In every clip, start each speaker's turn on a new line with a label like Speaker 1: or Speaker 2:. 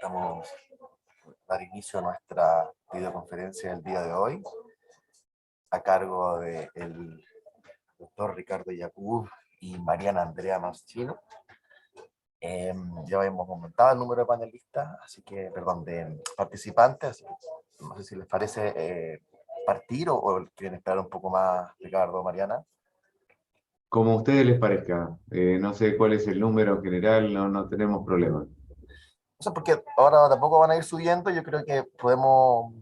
Speaker 1: Vamos a dar inicio a nuestra videoconferencia del día de hoy, a cargo del doctor Ricardo Yacub y Mariana Andrea Marchino. Ya hemos aumentado el número de panelistas, de participantes, así que no sé si les parece partir o quieren esperar un poco más, Ricardo, Mariana.
Speaker 2: Como a ustedes les parezca. No sé cuál es el número general, no tenemos problema.
Speaker 1: O sea, porque ahora tampoco van a ir subiendo, yo creo que puedo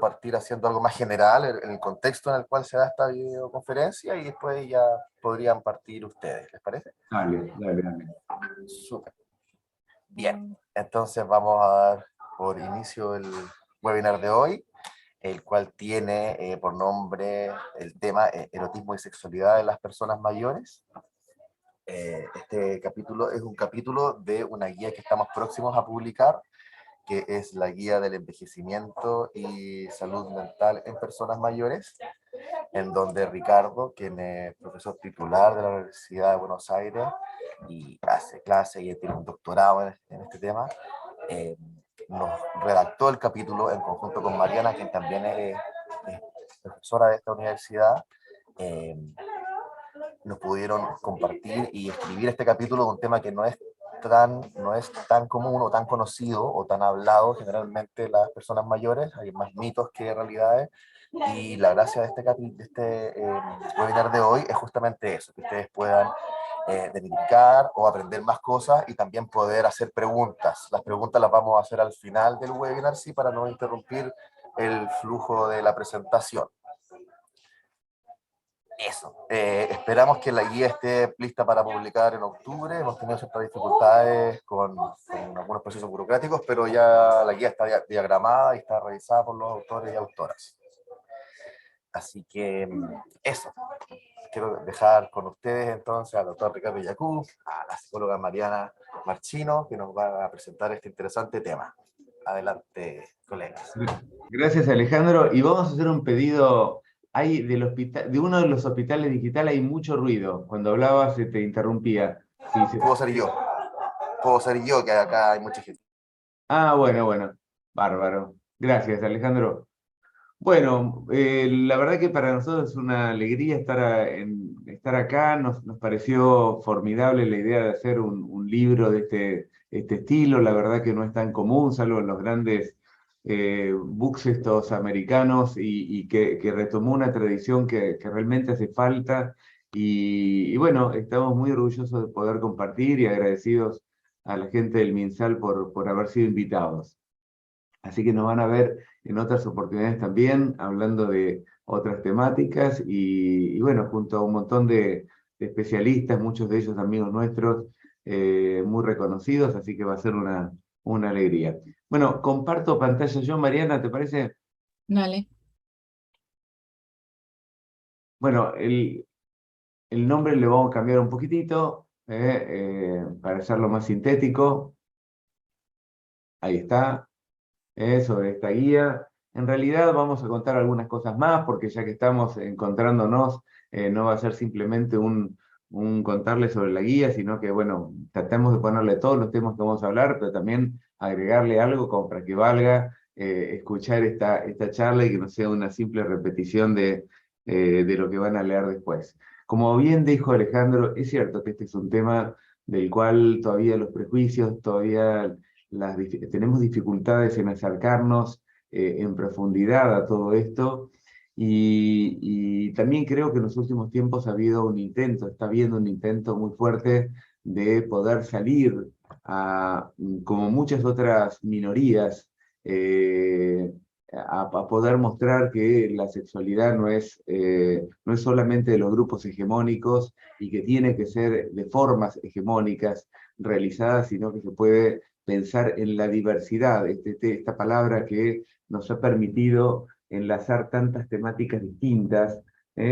Speaker 1: partir haciendo algo más general en el contexto en el cual se da esta videoconferencia y después ya podrían partir ustedes, ¿les parece?
Speaker 2: Dale, dale, dale.
Speaker 1: Súper. Bien, entonces vamos a dar por inicio el webinar de hoy, el cual tiene por nombre el tema erotismo y sexualidad de las personas mayores. Este capítulo es un capítulo de una guía que estamos próximos a publicar, que es la guía del envejecimiento y salud mental en personas mayores, en donde Ricardo, quien es profesor titular de la Universidad de Buenos Aires y hace clase y tiene un doctorado en este tema, eh, nos redactó el capítulo en conjunto con Mariana, quien también es profesora de esta universidad. Nos pudieron compartir y escribir este capítulo de un tema que no es tan común o tan conocido o tan hablado generalmente las personas mayores. Hay más mitos que realidades, y la gracia de este webinar de hoy es justamente eso, que ustedes puedan verificar o aprender más cosas y también poder hacer preguntas. Las preguntas las vamos a hacer al final del webinar, sí, para no interrumpir el flujo de la presentación. Eso. Esperamos que la guía esté lista para publicar en octubre. Hemos tenido ciertas dificultades con algunos procesos burocráticos, pero ya la guía está diagramada y está revisada por los autores y autoras. Así que eso. Quiero dejar con ustedes entonces al doctor Ricardo Yacub, a la psicóloga Mariana Marchino, que nos va a presentar este interesante tema. Adelante, colegas.
Speaker 2: Gracias, Alejandro. Y vamos a hacer un pedido. Hay de uno de los hospitales digitales hay mucho ruido. Cuando hablabas se te interrumpía. Sí,
Speaker 1: Puedo ser yo. Puedo ser yo, que acá hay mucha gente.
Speaker 2: bueno. Bárbaro. Gracias, Alejandro. Bueno, la verdad que para nosotros es una alegría estar acá. Nos pareció formidable la idea de hacer un libro de este estilo. La verdad que no es tan común, salvo en los grandes books estos americanos, y que retomó una tradición que realmente hace falta. Y bueno, estamos muy orgullosos de poder compartir y agradecidos a la gente del MinSal por haber sido invitados. Así que nos van a ver en otras oportunidades también, hablando de otras temáticas bueno, junto a un montón de especialistas, muchos de ellos amigos nuestros, muy reconocidos, así que va a ser una alegría. Bueno, comparto pantalla yo, Mariana, ¿te parece?
Speaker 3: Dale.
Speaker 2: Bueno, el nombre le vamos a cambiar un poquitito, para hacerlo más sintético. Ahí está. Sobre esta guía. En realidad vamos a contar algunas cosas más, porque ya que estamos encontrándonos, no va a ser simplemente un contarles sobre la guía, sino que, bueno, tratemos de ponerle todos los temas que vamos a hablar, pero también agregarle algo como para que valga escuchar esta charla y que no sea una simple repetición de lo que van a leer después. Como bien dijo Alejandro, es cierto que este es un tema del cual todavía los prejuicios, todavía tenemos dificultades en acercarnos en profundidad a todo esto, y también creo que en los últimos tiempos está habiendo un intento muy fuerte de poder salir como muchas otras minorías, a poder mostrar que la sexualidad no es solamente de los grupos hegemónicos y que tiene que ser de formas hegemónicas realizadas, sino que se puede pensar en la diversidad, esta palabra que nos ha permitido enlazar tantas temáticas distintas.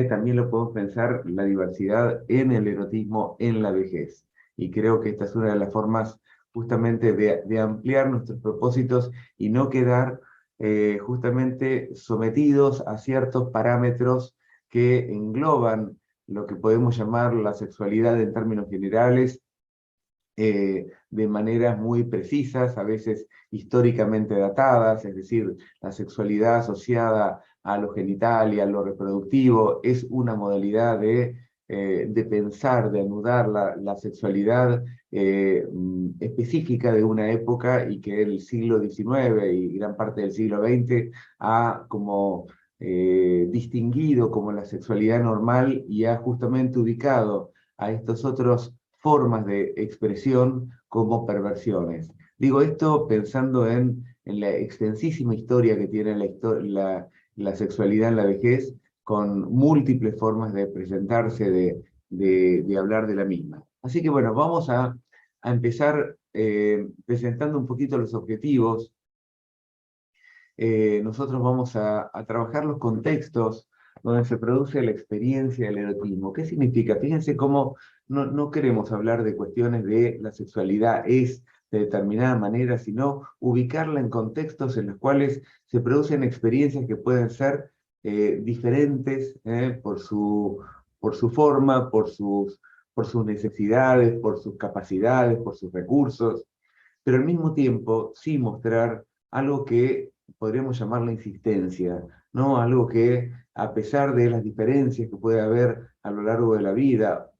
Speaker 2: También lo podemos pensar la diversidad en el erotismo en la vejez. Y creo que esta es una de las formas justamente de ampliar nuestros propósitos y no quedar justamente sometidos a ciertos parámetros que engloban lo que podemos llamar la sexualidad en términos generales, de maneras muy precisas, a veces históricamente datadas, es decir, la sexualidad asociada a lo genital y a lo reproductivo es una modalidad de pensar, de anudar la sexualidad específica de una época y que el siglo XIX y gran parte del siglo XX ha como distinguido como la sexualidad normal y ha justamente ubicado a estos otros formas de expresión como perversiones. Digo esto pensando en la extensísima historia que tiene la sexualidad en la vejez, con múltiples formas de presentarse, de hablar de la misma. Así que bueno, vamos a empezar presentando un poquito los objetivos. Nosotros vamos a trabajar los contextos donde se produce la experiencia del erotismo. ¿Qué significa? Fíjense cómo no queremos hablar de cuestiones de la sexualidad es de determinada manera, sino ubicarla en contextos en los cuales se producen experiencias que pueden ser diferentes por su forma, por sus necesidades, por sus capacidades, por sus recursos, pero al mismo tiempo sí mostrar algo que podríamos llamar la insistencia, ¿no? Algo que, a pesar de las diferencias que puede haber a lo largo de la vida,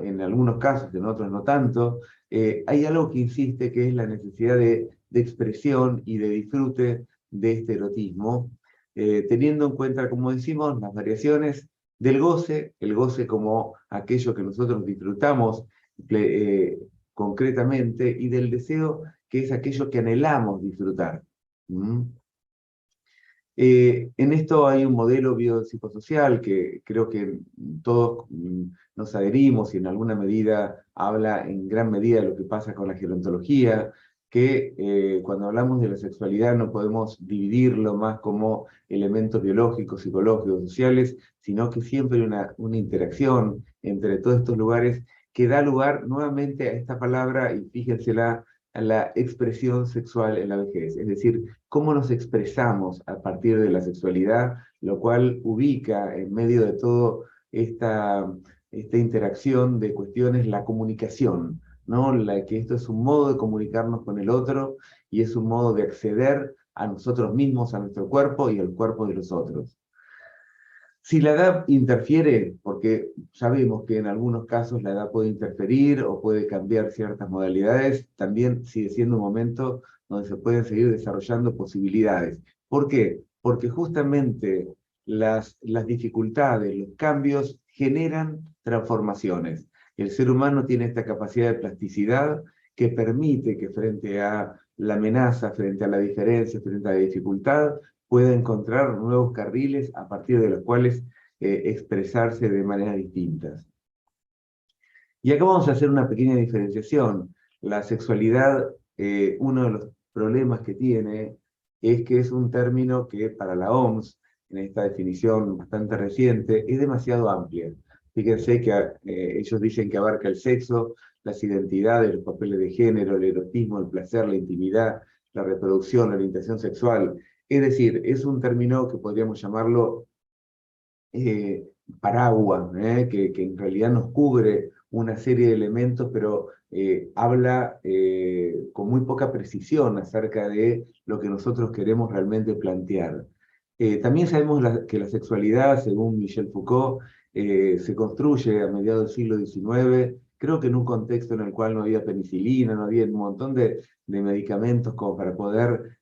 Speaker 2: en algunos casos, en otros no tanto, hay algo que insiste, que es la necesidad de expresión y de disfrute de este erotismo, teniendo en cuenta, como decimos, las variaciones del goce, el goce como aquello que nosotros disfrutamos concretamente, y del deseo, que es aquello que anhelamos disfrutar. ¿Mm? En esto hay un modelo biopsicosocial que creo que todos nos adherimos y en alguna medida habla en gran medida de lo que pasa con la gerontología, que cuando hablamos de la sexualidad no podemos dividirlo más como elementos biológicos, psicológicos, sociales, sino que siempre hay una interacción entre todos estos lugares que da lugar nuevamente a esta palabra, y fíjensela, a la expresión sexual en la vejez, es decir, cómo nos expresamos a partir de la sexualidad, lo cual ubica en medio de todo esta interacción de cuestiones la comunicación, ¿no? Que esto es un modo de comunicarnos con el otro y es un modo de acceder a nosotros mismos, a nuestro cuerpo y al cuerpo de los otros. Si la edad interfiere, porque sabemos que en algunos casos la edad puede interferir o puede cambiar ciertas modalidades, también sigue siendo un momento donde se pueden seguir desarrollando posibilidades. ¿Por qué? Porque justamente las dificultades, los cambios generan transformaciones. El ser humano tiene esta capacidad de plasticidad que permite que frente a la amenaza, frente a la diferencia, frente a la dificultad, puede encontrar nuevos carriles a partir de los cuales expresarse de maneras distintas. Y acá vamos a hacer una pequeña diferenciación. La sexualidad, uno de los problemas que tiene es que es un término que para la OMS, en esta definición bastante reciente, es demasiado amplia. Fíjense que ellos dicen que abarca el sexo, las identidades, los papeles de género, el erotismo, el placer, la intimidad, la reproducción, la orientación sexual. Es decir, es un término que podríamos llamarlo paraguas, que en realidad nos cubre una serie de elementos, pero habla con muy poca precisión acerca de lo que nosotros queremos realmente plantear. También sabemos que la sexualidad, según Michel Foucault, se construye a mediados del siglo XIX, creo que en un contexto en el cual no había penicilina, no había un montón de medicamentos como para poder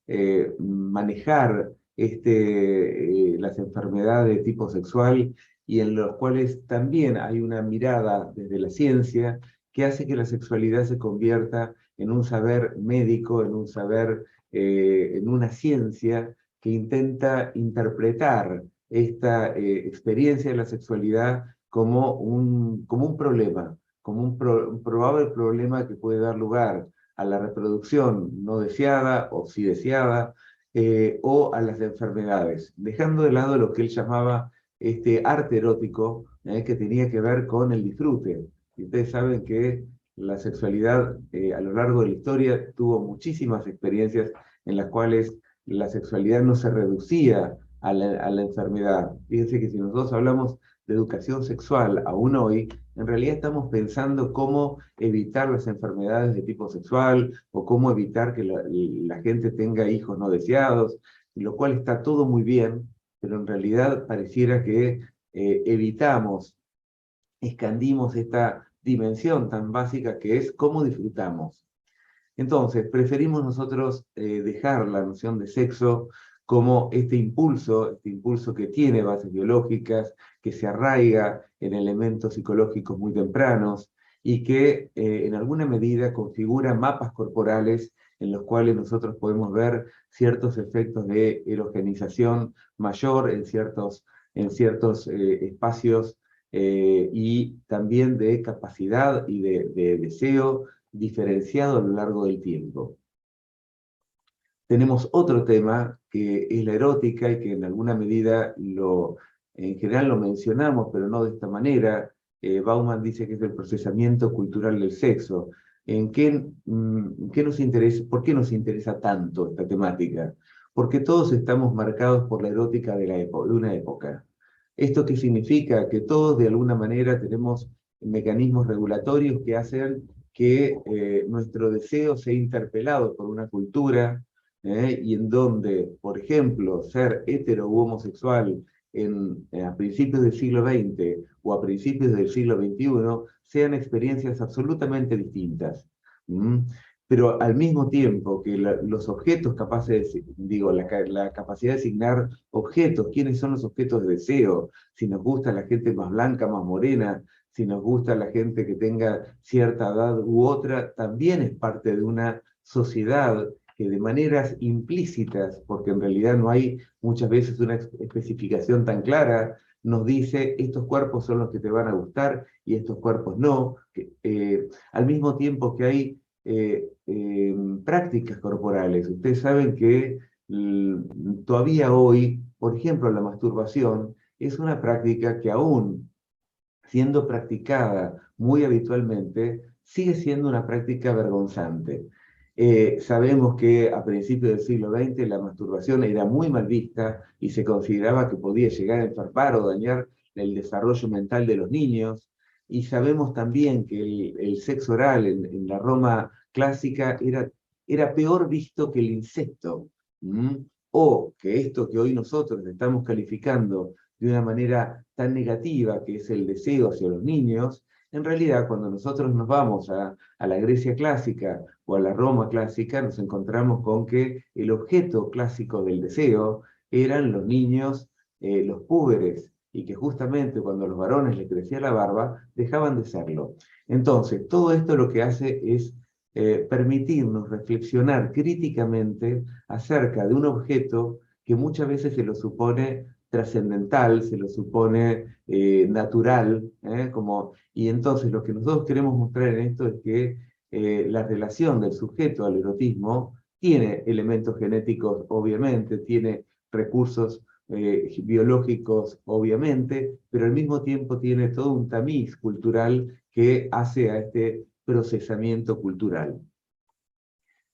Speaker 2: manejar las enfermedades de tipo sexual, y en los cuales también hay una mirada desde la ciencia que hace que la sexualidad se convierta en un saber médico, en un saber, en una ciencia que intenta interpretar esta experiencia de la sexualidad como un problema, como un probable problema que puede dar lugar a la reproducción no deseada o sí deseada, o a las enfermedades, dejando de lado lo que él llamaba este arte erótico, que tenía que ver con el disfrute. Y ustedes saben que la sexualidad a lo largo de la historia tuvo muchísimas experiencias en las cuales la sexualidad no se reducía a la enfermedad. Fíjense que si nosotros hablamos de educación sexual aún hoy, en realidad estamos pensando cómo evitar las enfermedades de tipo sexual o cómo evitar que la gente tenga hijos no deseados, lo cual está todo muy bien, pero en realidad pareciera que evitamos, escandimos esta dimensión tan básica que es cómo disfrutamos. Entonces, preferimos nosotros dejar la noción de sexo como este impulso que tiene bases biológicas, que se arraiga en elementos psicológicos muy tempranos y que en alguna medida configura mapas corporales en los cuales nosotros podemos ver ciertos efectos de erogenización mayor en ciertos espacios y también de capacidad y de deseo diferenciado a lo largo del tiempo. Tenemos otro tema que es la erótica y que en alguna medida en general lo mencionamos, pero no de esta manera. Bauman dice que es el procesamiento cultural del sexo. ¿Qué nos interesa, por qué nos interesa tanto esta temática? Porque todos estamos marcados por la erótica de una época. ¿Esto qué significa? Que todos de alguna manera tenemos mecanismos regulatorios que hacen que nuestro deseo sea interpelado por una cultura, y en donde, por ejemplo, ser hetero u homosexual a principios del siglo XX o a principios del siglo XXI sean experiencias absolutamente distintas. ¿Mm? Pero al mismo tiempo que los objetos capaces, la capacidad de asignar objetos, quiénes son los objetos de deseo, si nos gusta la gente más blanca, más morena, si nos gusta la gente que tenga cierta edad u otra, también es parte de una sociedad que de maneras implícitas, porque en realidad no hay muchas veces una especificación tan clara, nos dice estos cuerpos son los que te van a gustar y estos cuerpos no, al mismo tiempo que hay prácticas corporales. Ustedes saben que todavía hoy, por ejemplo, la masturbación es una práctica que aún siendo practicada muy habitualmente, sigue siendo una práctica vergonzante. Sabemos que a principios del siglo XX la masturbación era muy mal vista y se consideraba que podía llegar a enfermar o dañar el desarrollo mental de los niños. Y sabemos también que el sexo oral en la Roma clásica era peor visto que el incesto. ¿Mm? O que esto que hoy nosotros estamos calificando de una manera tan negativa, que es el deseo hacia los niños, en realidad cuando nosotros nos vamos a la Grecia clásica o a la Roma clásica, nos encontramos con que el objeto clásico del deseo eran los niños, los púberes, y que justamente cuando a los varones les crecía la barba, dejaban de serlo. Entonces, todo esto lo que hace es permitirnos reflexionar críticamente acerca de un objeto que muchas veces se lo supone trascendental, se lo supone natural, y entonces lo que nosotros queremos mostrar en esto es que la relación del sujeto al erotismo tiene elementos genéticos, obviamente, tiene recursos biológicos, obviamente, pero al mismo tiempo tiene todo un tamiz cultural que hace a este procesamiento cultural.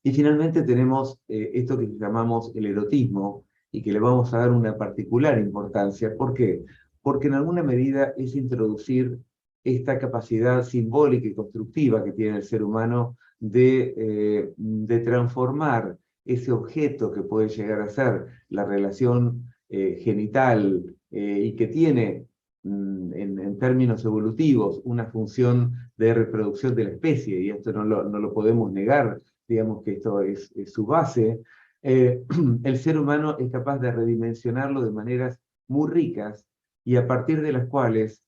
Speaker 2: Y finalmente tenemos esto que llamamos el erotismo y que le vamos a dar una particular importancia. ¿Por qué? Porque en alguna medida es introducir esta capacidad simbólica y constructiva que tiene el ser humano de transformar ese objeto que puede llegar a ser la relación genital y que tiene en términos evolutivos una función de reproducción de la especie, y esto no lo podemos negar, digamos que esto es su base, el ser humano es capaz de redimensionarlo de maneras muy ricas y a partir de las cuales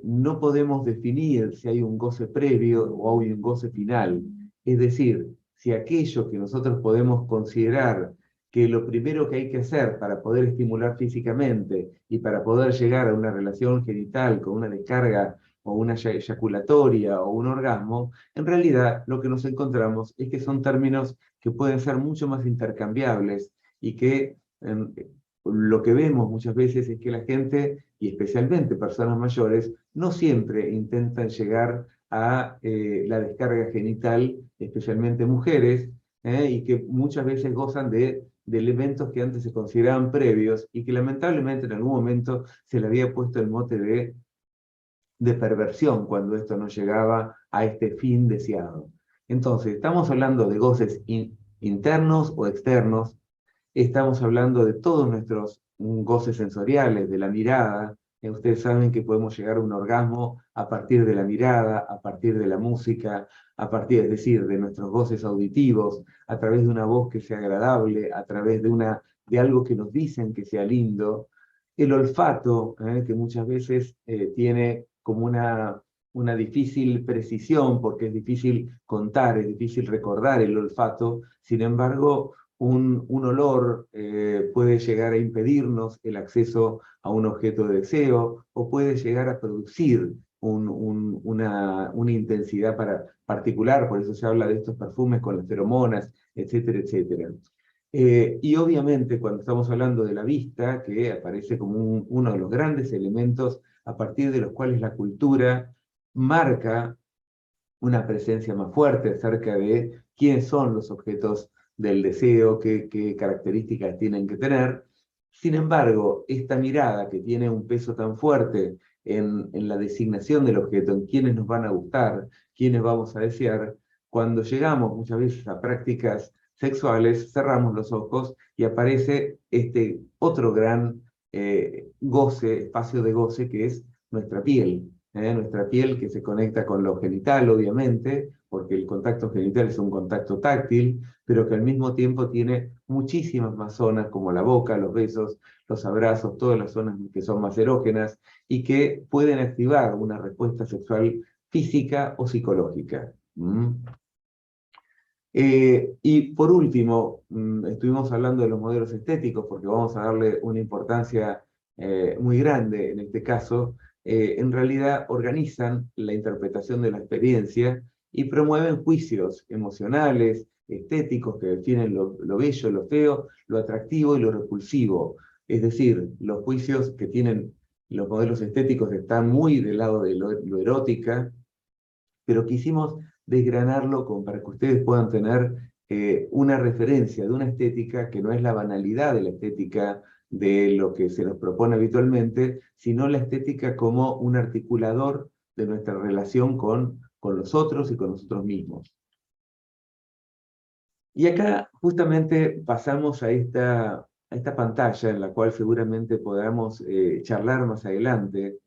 Speaker 2: no podemos definir si hay un goce previo o hay un goce final. Es decir, si aquello que nosotros podemos considerar que lo primero que hay que hacer para poder estimular físicamente y para poder llegar a una relación genital con una descarga o una eyaculatoria o un orgasmo, en realidad lo que nos encontramos es que son términos que pueden ser mucho más intercambiables y que lo que vemos muchas veces es que la gente, y especialmente personas mayores, no siempre intentan llegar a la descarga genital, especialmente mujeres, y que muchas veces gozan de elementos que antes se consideraban previos y que lamentablemente en algún momento se le había puesto el mote de perversión cuando esto no llegaba a este fin deseado. Entonces, estamos hablando de goces internos o externos, estamos hablando de todos nuestros goces sensoriales, de la mirada. Ustedes saben que podemos llegar a un orgasmo a partir de la mirada, a partir de la música, a partir, es decir, de nuestros goces auditivos, a través de una voz que sea agradable, a través de algo que nos dicen que sea lindo. El olfato, que muchas veces tiene como una difícil precisión, porque es difícil contar, es difícil recordar el olfato. Sin embargo, un olor puede llegar a impedirnos el acceso a un objeto de deseo o puede llegar a producir una intensidad particular, por eso se habla de estos perfumes con las feromonas, etcétera, etcétera. Y obviamente cuando estamos hablando de la vista, que aparece como uno de los grandes elementos a partir de los cuales la cultura marca una presencia más fuerte acerca de quiénes son los objetos del deseo, qué características tienen que tener. Sin embargo, esta mirada que tiene un peso tan fuerte en la designación del objeto, en quiénes nos van a gustar, quiénes vamos a desear, cuando llegamos muchas veces a prácticas sexuales, cerramos los ojos y aparece este otro gran goce, espacio de goce que es nuestra piel. Nuestra piel que se conecta con lo genital, obviamente, porque el contacto genital es un contacto táctil, pero que al mismo tiempo tiene muchísimas más zonas como la boca, los besos, los abrazos, todas las zonas que son más erógenas y que pueden activar una respuesta sexual física o psicológica. Y por último, estuvimos hablando de los modelos estéticos porque vamos a darle una importancia muy grande en este caso. En realidad organizan la interpretación de la experiencia y promueven juicios emocionales, estéticos que definen lo bello, lo feo, lo atractivo y lo repulsivo. Es decir, los juicios que tienen los modelos estéticos están muy del lado de lo erótica, pero quisimos desgranarlo para que ustedes puedan tener una referencia de una estética que no es la banalidad de la estética de lo que se nos propone habitualmente, sino la estética como un articulador de nuestra relación con los otros y con nosotros mismos. Y acá justamente pasamos a esta pantalla en la cual seguramente podamos charlar más adelante.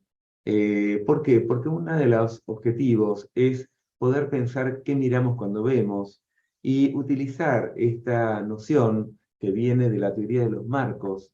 Speaker 2: ¿Por qué? Porque uno de los objetivos es poder pensar qué miramos cuando vemos y utilizar esta noción que viene de la teoría de los marcos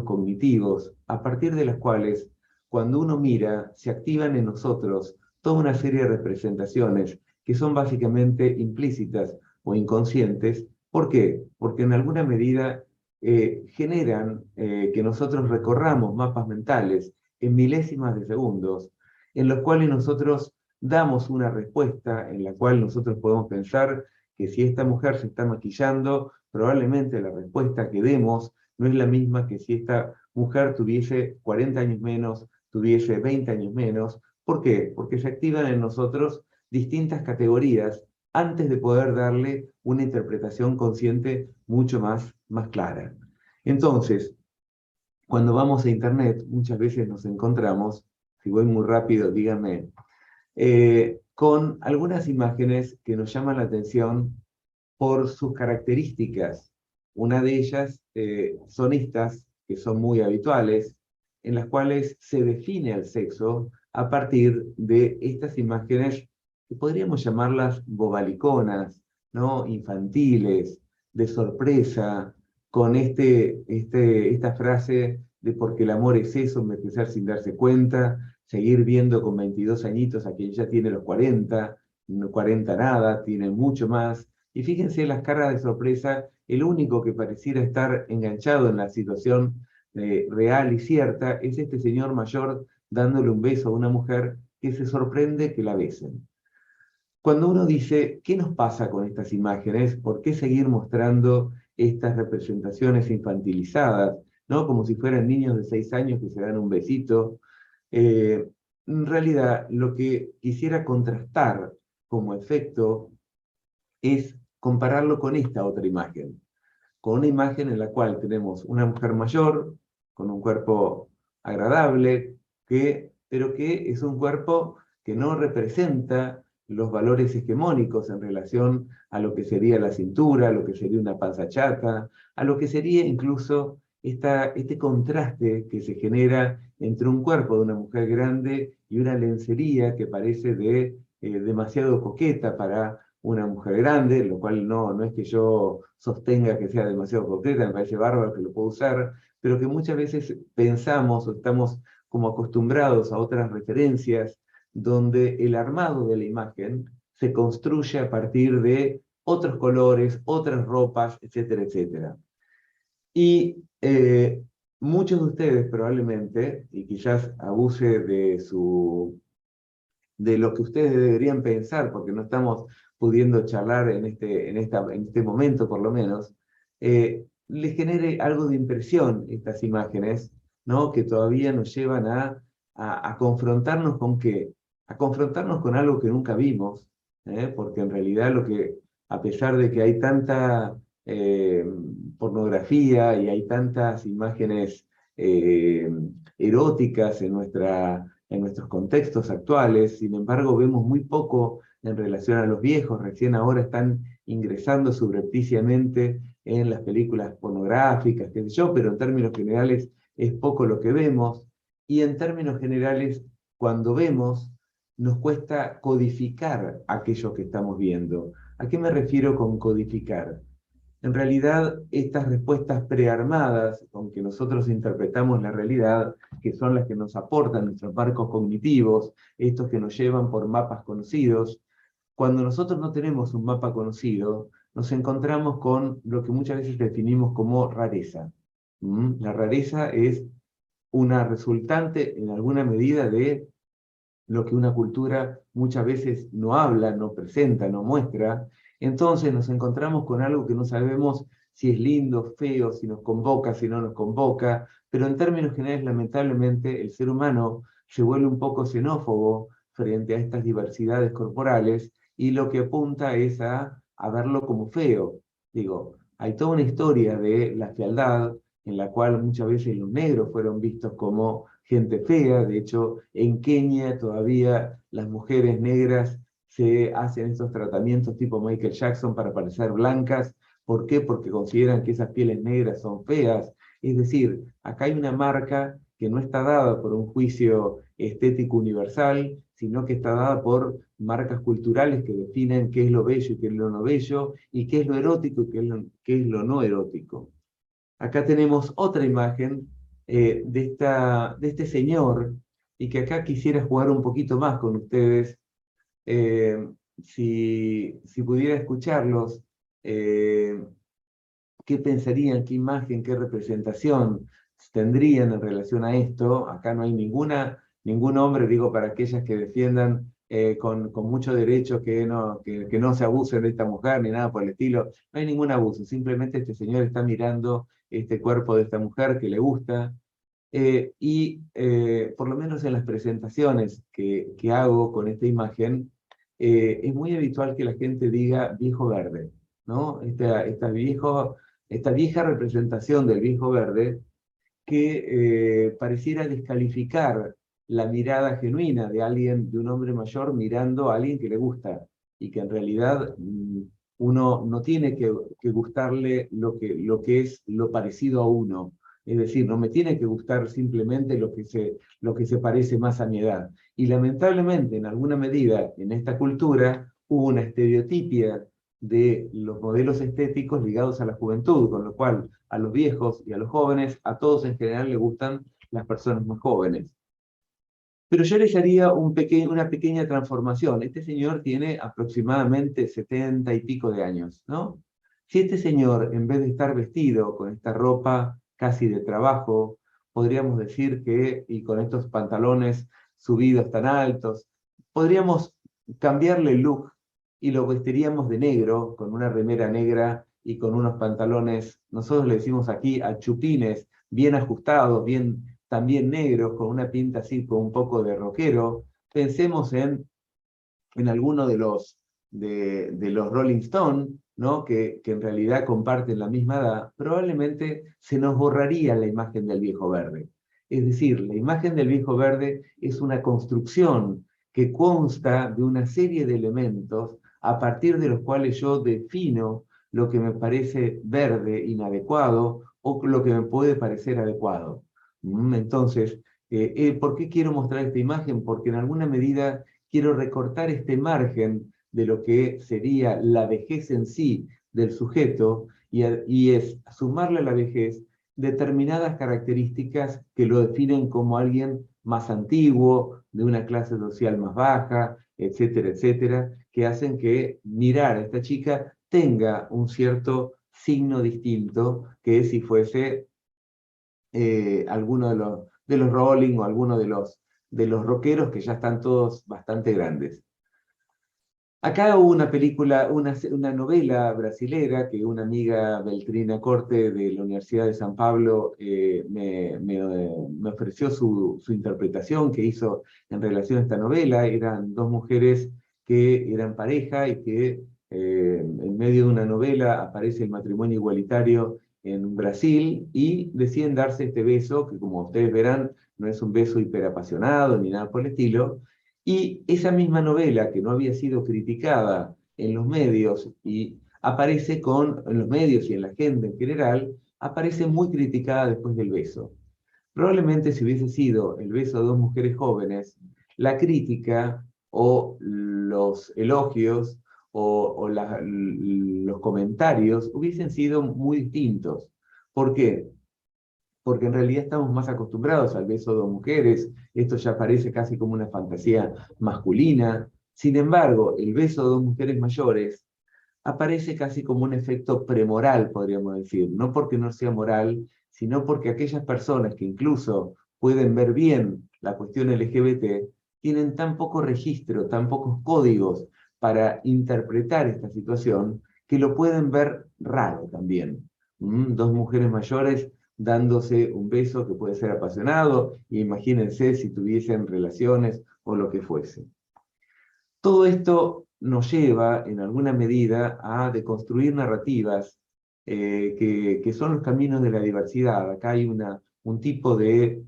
Speaker 2: cognitivos, a partir de las cuales cuando uno mira se activan en nosotros toda una serie de representaciones que son básicamente implícitas o inconscientes. ¿Por qué? Porque en alguna medida generan que nosotros recorramos mapas mentales en milésimas de segundos, en los cuales nosotros damos una respuesta en la cual nosotros podemos pensar que si esta mujer se está maquillando, probablemente la respuesta que demos no es la misma que si esta mujer tuviese 40 años menos, tuviese 20 años menos. ¿Por qué? Porque se activan en nosotros distintas categorías antes de poder darle una interpretación consciente mucho más clara. Entonces, cuando vamos a Internet, muchas veces nos encontramos, si voy muy rápido, díganme, con algunas imágenes que nos llaman la atención por sus características. Una de ellas son estas, que son muy habituales, en las cuales se define al sexo a partir de estas imágenes que podríamos llamarlas bobaliconas, ¿no? Infantiles, de sorpresa, con esta frase de porque el amor es eso, envejecer sin darse cuenta, seguir viendo con 22 añitos a quien ya tiene los 40, no 40 nada, tiene mucho más. Y fíjense las caras de sorpresa, el único que pareciera estar enganchado en la situación real y cierta es este señor mayor dándole un beso a una mujer que se sorprende que la besen. Cuando uno dice, ¿qué nos pasa con estas imágenes? ¿Por qué seguir mostrando estas representaciones infantilizadas, ¿no? Como si fueran niños de 6 años que se dan un besito? En realidad, lo que quisiera contrastar como efecto es compararlo con esta otra imagen, con una imagen en la cual tenemos una mujer mayor, con un cuerpo agradable, pero que es un cuerpo que no representa los valores hegemónicos en relación a lo que sería la cintura, a lo que sería una panza chata, a lo que sería incluso este contraste que se genera entre un cuerpo de una mujer grande y una lencería que parece demasiado coqueta para una mujer grande, lo cual no es que yo sostenga que sea demasiado coqueta, me parece bárbaro que lo puedo usar, pero que muchas veces pensamos o estamos como acostumbrados a otras referencias donde el armado de la imagen se construye a partir de otros colores, otras ropas, etcétera, etcétera. Y muchos de ustedes probablemente, y quizás abuse de lo que ustedes deberían pensar, porque no estamos pudiendo charlar en este momento por lo menos, les genere algo de impresión estas imágenes, ¿no? Que todavía nos llevan a confrontarnos con qué, a confrontarnos con algo que nunca vimos, porque en realidad a pesar de que hay tanta eh, pornografía y hay tantas imágenes eh, eróticas en nuestros contextos actuales, sin embargo vemos muy poco en relación a los viejos, recién ahora están ingresando subrepticiamente en las películas pornográficas, qué sé yo, pero en términos generales es poco lo que vemos, y en términos generales, cuando vemos, nos cuesta codificar aquello que estamos viendo. ¿A qué me refiero con codificar? En realidad, estas respuestas prearmadas con que nosotros interpretamos la realidad, que son las que nos aportan nuestros marcos cognitivos, estos que nos llevan por mapas conocidos, cuando nosotros no tenemos un mapa conocido, nos encontramos con lo que muchas veces definimos como rareza. La rareza es una resultante en alguna medida de lo que una cultura muchas veces no habla, no presenta, no muestra. Entonces nos encontramos con algo que no sabemos si es lindo, feo, si nos convoca, si no nos convoca, pero en términos generales, lamentablemente, el ser humano se vuelve un poco xenófobo frente a estas diversidades corporales y lo que apunta es a verlo como feo. Digo, hay toda una historia de la fealdad en la cual muchas veces los negros fueron vistos como gente fea. De hecho, en Kenia todavía las mujeres negras se hacen estos tratamientos tipo Michael Jackson para parecer blancas. ¿Por qué? Porque consideran que esas pieles negras son feas. Es decir, acá hay una marca que no está dada por un juicio estético universal, sino que está dada por marcas culturales que definen qué es lo bello y qué es lo no bello, y qué es lo erótico y qué es lo no erótico. Acá tenemos otra imagen de este señor, y que acá quisiera jugar un poquito más con ustedes, eh, si pudiera escucharlos, eh, qué pensarían, qué imagen, qué representación tendrían en relación a esto. Acá no hay ningún hombre, digo, para aquellas que defiendan con mucho derecho que no se abusen de esta mujer ni nada por el estilo. No hay ningún abuso, simplemente este señor está mirando este cuerpo de esta mujer que le gusta. Por lo menos en las presentaciones que hago con esta imagen, es muy habitual que la gente diga viejo verde, ¿no? Esta vieja representación del viejo verde que pareciera descalificar la mirada genuina de alguien, de un hombre mayor mirando a alguien que le gusta, y que en realidad uno no tiene que gustarle lo que es lo parecido a uno. Es decir, no me tiene que gustar simplemente lo que se parece más a mi edad. Y lamentablemente, en alguna medida, en esta cultura, hubo una estereotipia de los modelos estéticos ligados a la juventud, con lo cual a los viejos y a los jóvenes, a todos en general les gustan las personas más jóvenes. Pero yo les haría una pequeña transformación. Este señor tiene aproximadamente 70 y pico de años, ¿no? Si este señor, en vez de estar vestido con esta ropa casi de trabajo, podríamos decir y con estos pantalones subidos tan altos, podríamos cambiarle el look y lo vestiríamos de negro, con una remera negra y con unos pantalones, nosotros le decimos aquí a chupines, bien ajustados, también negros, con una pinta así, con un poco de rockero. Pensemos en alguno de los Rolling Stones, ¿no? que en realidad comparten la misma edad, probablemente se nos borraría la imagen del viejo verde. Es decir, la imagen del viejo verde es una construcción que consta de una serie de elementos a partir de los cuales yo defino lo que me parece verde, inadecuado, o lo que me puede parecer adecuado. Entonces, ¿por qué quiero mostrar esta imagen? Porque en alguna medida quiero recortar este margen de lo que sería la vejez en sí del sujeto y es sumarle a la vejez determinadas características que lo definen como alguien más antiguo, de una clase social más baja, etcétera, etcétera, que hacen que mirar a esta chica tenga un cierto signo distinto que si fuese alguno de los Rolling o alguno de los rockeros que ya están todos bastante grandes. Acá hubo una película, una novela brasilera que una amiga, Beltrina Corte, de la Universidad de San Pablo, me ofreció su interpretación que hizo en relación a esta novela. Eran dos mujeres que eran pareja y que en medio de una novela aparece el matrimonio igualitario en Brasil y deciden darse este beso, que como ustedes verán, no es un beso hiperapasionado ni nada por el estilo. Y esa misma novela, que no había sido criticada en los medios, y aparece en los medios y en la gente en general, aparece muy criticada después del beso. Probablemente si hubiese sido el beso de dos mujeres jóvenes, la crítica o los elogios los comentarios hubiesen sido muy distintos. ¿Por qué? Porque en realidad estamos más acostumbrados al beso de dos mujeres, esto ya parece casi como una fantasía masculina. Sin embargo, el beso de dos mujeres mayores aparece casi como un efecto premoral, podríamos decir, no porque no sea moral, sino porque aquellas personas que incluso pueden ver bien la cuestión LGBT, tienen tan poco registro, tan pocos códigos para interpretar esta situación, que lo pueden ver raro también. Dos mujeres mayores dándose un beso que puede ser apasionado, y imagínense si tuviesen relaciones o lo que fuese. Todo esto nos lleva, en alguna medida, a deconstruir narrativas que son los caminos de la diversidad. Acá hay un tipo de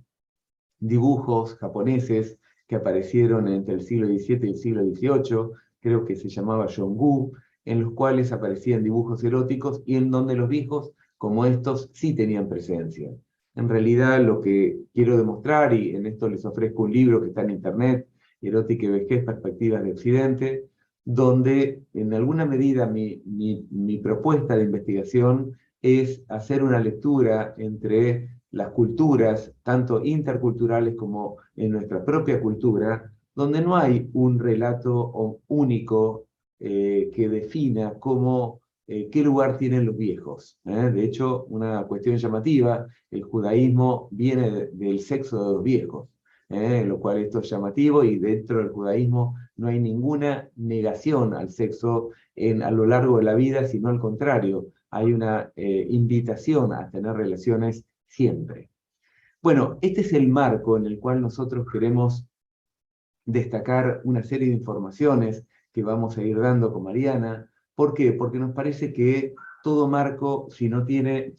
Speaker 2: dibujos japoneses que aparecieron entre el siglo XVII y el siglo XVIII, creo que se llamaba Yongu, en los cuales aparecían dibujos eróticos y en donde los viejos, como estos, sí tenían presencia. En realidad, lo que quiero demostrar, y en esto les ofrezco un libro que está en internet, Erótica y Vejez, Perspectivas de Occidente, donde en alguna medida mi propuesta de investigación es hacer una lectura entre las culturas, tanto interculturales como en nuestra propia cultura, donde no hay un relato único que defina qué lugar tienen los viejos. De hecho, una cuestión llamativa, el judaísmo viene del sexo de los viejos, lo cual esto es llamativo, y dentro del judaísmo no hay ninguna negación al sexo a lo largo de la vida, sino al contrario, hay una invitación a tener relaciones siempre. Bueno, este es el marco en el cual nosotros queremos destacar una serie de informaciones que vamos a ir dando con Mariana. ¿Por qué? Porque nos parece que todo marco, si no tiene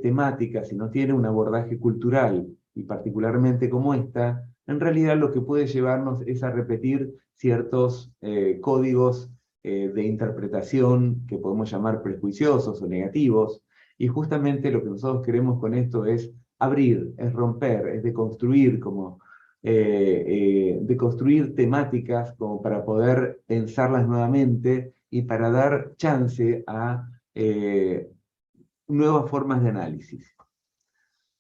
Speaker 2: temática, si no tiene un abordaje cultural, y particularmente como esta, en realidad lo que puede llevarnos es a repetir ciertos códigos de interpretación que podemos llamar prejuiciosos o negativos, y justamente lo que nosotros queremos con esto es abrir, es romper, es deconstruir, de construir temáticas como para poder pensarlas nuevamente y para dar chance a nuevas formas de análisis.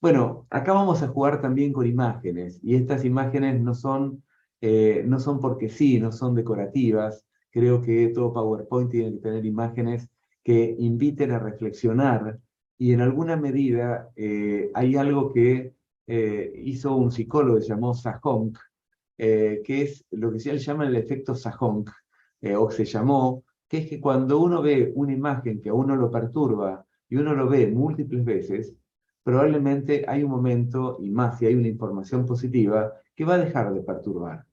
Speaker 2: Bueno, acá vamos a jugar también con imágenes, y estas imágenes no son porque sí, no son decorativas. Creo que todo PowerPoint tiene que tener imágenes que inviten a reflexionar, y en alguna medida hay algo que hizo un psicólogo que se llamó Sahonk, que es lo que se llama el efecto Sahonk, o se llamó, que es que cuando uno ve una imagen que a uno lo perturba y uno lo ve múltiples veces, probablemente hay un momento, y más si hay una información positiva, que va a dejar de perturbar.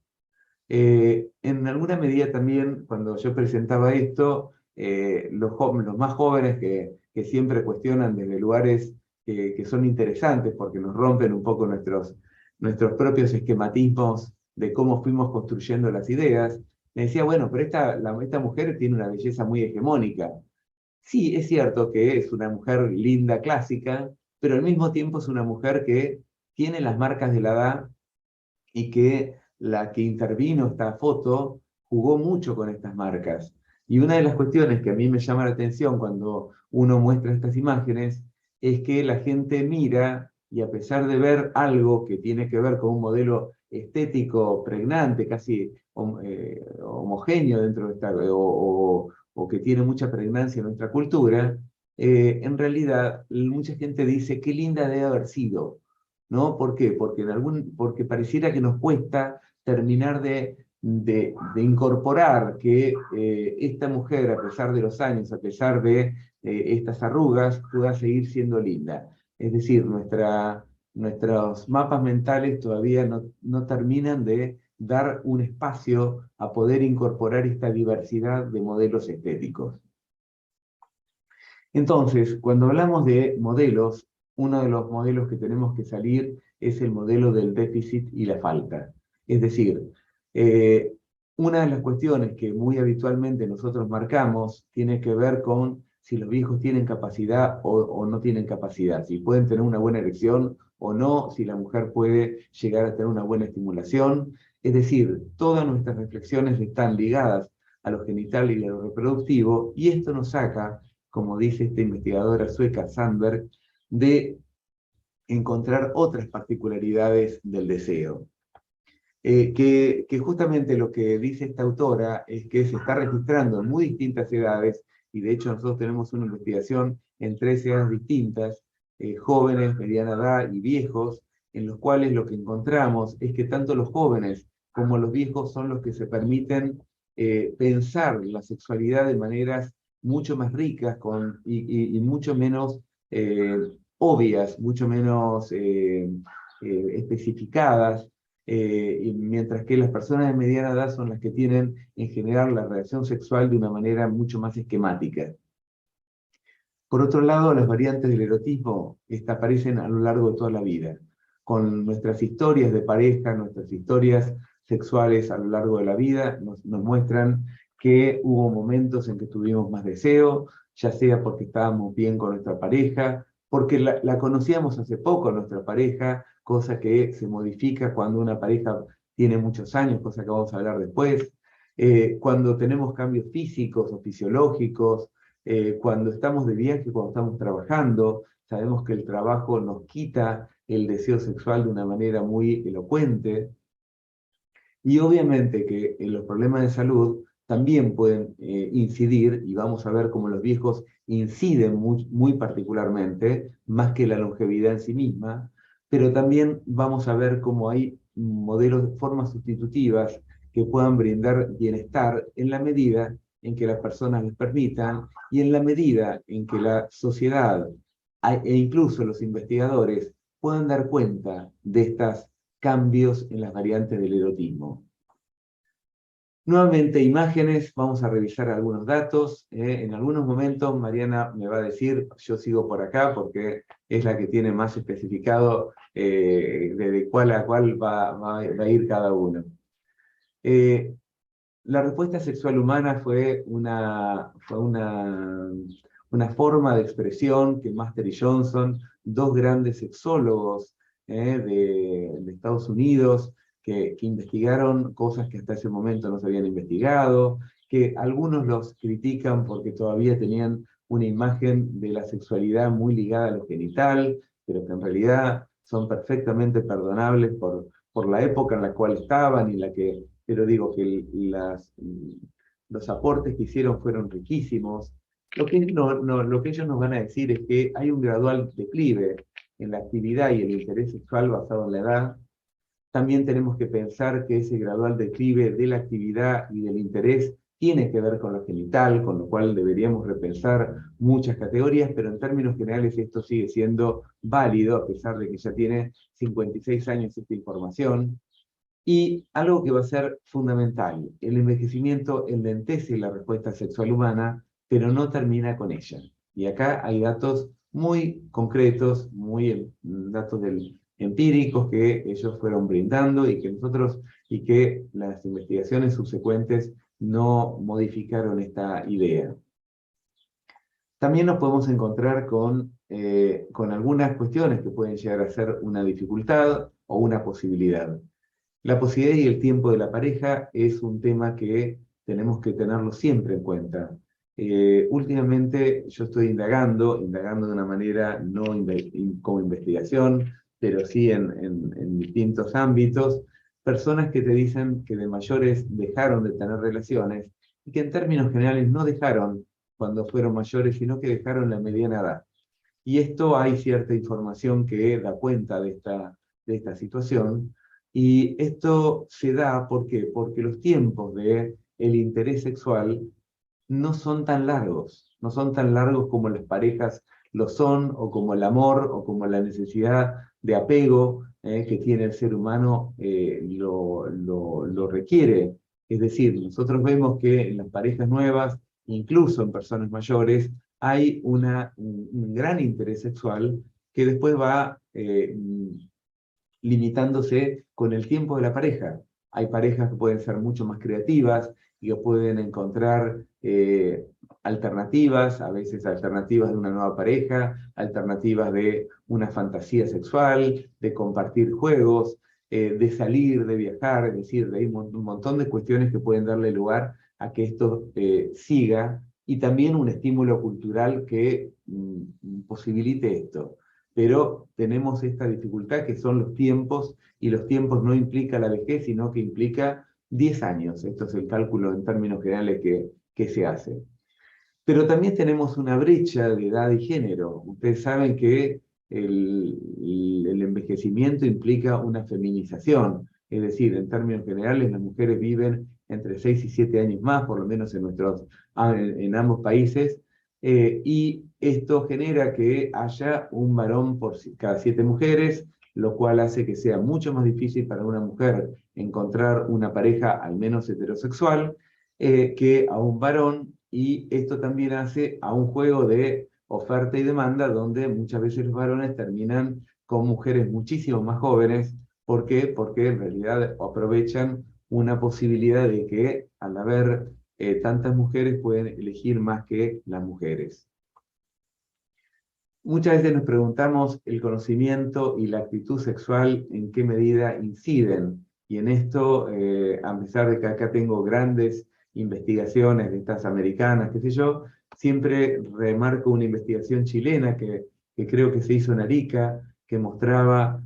Speaker 2: En alguna medida también, cuando yo presentaba esto, los más jóvenes que siempre cuestionan desde lugares que son interesantes porque nos rompen un poco nuestros propios esquematismos de cómo fuimos construyendo las ideas, me decía, bueno, pero esta mujer tiene una belleza muy hegemónica. Sí, es cierto que es una mujer linda, clásica, pero al mismo tiempo es una mujer que tiene las marcas de la edad y que la que intervino esta foto jugó mucho con estas marcas. Y una de las cuestiones que a mí me llama la atención cuando uno muestra estas imágenes es que la gente mira y a pesar de ver algo que tiene que ver con un modelo estético pregnante, casi homogéneo dentro de esta, o que tiene mucha pregnancia en nuestra cultura, en realidad mucha gente dice qué linda debe haber sido, ¿no? ¿Por qué? Porque pareciera que nos cuesta terminar de incorporar que esta mujer, a pesar de los años, a pesar de estas arrugas, pueda seguir siendo linda. Es decir, nuestros mapas mentales todavía no terminan de dar un espacio a poder incorporar esta diversidad de modelos estéticos. Entonces, cuando hablamos de modelos, uno de los modelos que tenemos que salir es el modelo del déficit y la falta. Es decir, eh, una de las cuestiones que muy habitualmente nosotros marcamos tiene que ver con si los viejos tienen capacidad o no tienen capacidad, si pueden tener una buena erección o no, si la mujer puede llegar a tener una buena estimulación. Es decir, todas nuestras reflexiones están ligadas a lo genital y a lo reproductivo, y esto nos saca, como dice esta investigadora sueca Sandberg, de encontrar otras particularidades del deseo. Que justamente lo que dice esta autora es que se está registrando en muy distintas edades, y de hecho nosotros tenemos una investigación en 13 edades distintas, jóvenes, mediana edad y viejos, en los cuales lo que encontramos es que tanto los jóvenes como los viejos son los que se permiten pensar la sexualidad de maneras mucho más ricas y mucho menos obvias, mucho menos especificadas, y mientras que las personas de mediana edad son las que tienen en general la relación sexual de una manera mucho más esquemática. Por otro lado, las variantes del erotismo aparecen a lo largo de toda la vida, con nuestras historias de pareja, nuestras historias sexuales a lo largo de la vida, nos muestran que hubo momentos en que tuvimos más deseo, ya sea porque estábamos bien con nuestra pareja, porque la conocíamos hace poco nuestra pareja, cosa que se modifica cuando una pareja tiene muchos años, cosa que vamos a hablar después, cuando tenemos cambios físicos o fisiológicos, cuando estamos de viaje, cuando estamos trabajando, sabemos que el trabajo nos quita el deseo sexual de una manera muy elocuente. Y obviamente que en los problemas de salud también pueden incidir, y vamos a ver cómo los viejos inciden muy particularmente, más que la longevidad en sí misma, pero también vamos a ver cómo hay modelos, formas sustitutivas que puedan brindar bienestar en la medida en que las personas les permitan y en la medida en que la sociedad e incluso los investigadores puedan dar cuenta de estas cambios en las variantes del erotismo. Nuevamente imágenes, vamos a revisar algunos datos. En algunos momentos Mariana me va a decir, yo sigo por acá porque es la que tiene más especificado de cuál a cuál va a ir cada uno. La respuesta sexual humana fue una forma de expresión que Master y Johnson, dos grandes sexólogos de Estados Unidos, que investigaron cosas que hasta ese momento no se habían investigado, que algunos los critican porque todavía tenían una imagen de la sexualidad muy ligada a lo genital, pero que en realidad son perfectamente perdonables por la época en la cual estaban y la que, pero digo que los aportes que hicieron fueron riquísimos. Lo que ellos nos van a decir es que hay un gradual declive en la actividad y el interés sexual basado en la edad. También tenemos que pensar que ese gradual declive de la actividad y del interés tiene que ver con lo genital, con lo cual deberíamos repensar muchas categorías, pero en términos generales esto sigue siendo válido, a pesar de que ya tiene 56 años esta información. Y algo que va a ser fundamental, el envejecimiento enlentece la respuesta sexual humana, pero no termina con ella. Y acá hay datos muy concretos, datos empíricos que ellos fueron brindando y que las investigaciones subsecuentes no modificaron esta idea. También nos podemos encontrar con algunas cuestiones que pueden llegar a ser una dificultad o una posibilidad. La posibilidad y el tiempo de la pareja es un tema que tenemos que tenerlo siempre en cuenta. Últimamente yo estoy indagando de una manera no como investigación, pero sí en distintos ámbitos, personas que te dicen que de mayores dejaron de tener relaciones y que en términos generales no dejaron cuando fueron mayores, sino que dejaron la mediana edad. Y esto hay cierta información que da cuenta de esta situación, y esto se da ¿por qué? Porque los tiempos de el interés sexual no son tan largos, no son tan largos como las parejas lo son, o como el amor, o como la necesidad de apego que tiene el ser humano lo requiere. Es decir, nosotros vemos que en las parejas nuevas, incluso en personas mayores, hay un gran interés sexual que después va limitándose con el tiempo de la pareja. Hay parejas que pueden ser mucho más creativas y que pueden encontrar alternativas, a veces alternativas de una nueva pareja, alternativas de una fantasía sexual, de compartir juegos, de salir, de viajar, es decir, hay un montón de cuestiones que pueden darle lugar a que esto siga, y también un estímulo cultural que posibilite esto. Pero tenemos esta dificultad que son los tiempos, y los tiempos no implica la vejez, sino que implica 10 años. Esto es el cálculo en términos generales que se hace. Pero también tenemos una brecha de edad y género. Ustedes saben que el envejecimiento implica una feminización, es decir, en términos generales las mujeres viven entre 6 y 7 años más, por lo menos en ambos países, y esto genera que haya un varón por cada 7 mujeres, lo cual hace que sea mucho más difícil para una mujer encontrar una pareja, al menos heterosexual, que a un varón, y esto también hace a un juego de oferta y demanda, donde muchas veces los varones terminan con mujeres muchísimo más jóvenes. ¿Por qué? Porque en realidad aprovechan una posibilidad de que al haber tantas mujeres pueden elegir más que las mujeres. Muchas veces nos preguntamos el conocimiento y la actitud sexual en qué medida inciden. Y en esto, a pesar de que acá tengo grandes investigaciones de estas americanas, qué sé yo, siempre remarco una investigación chilena que creo que se hizo en Arica, que mostraba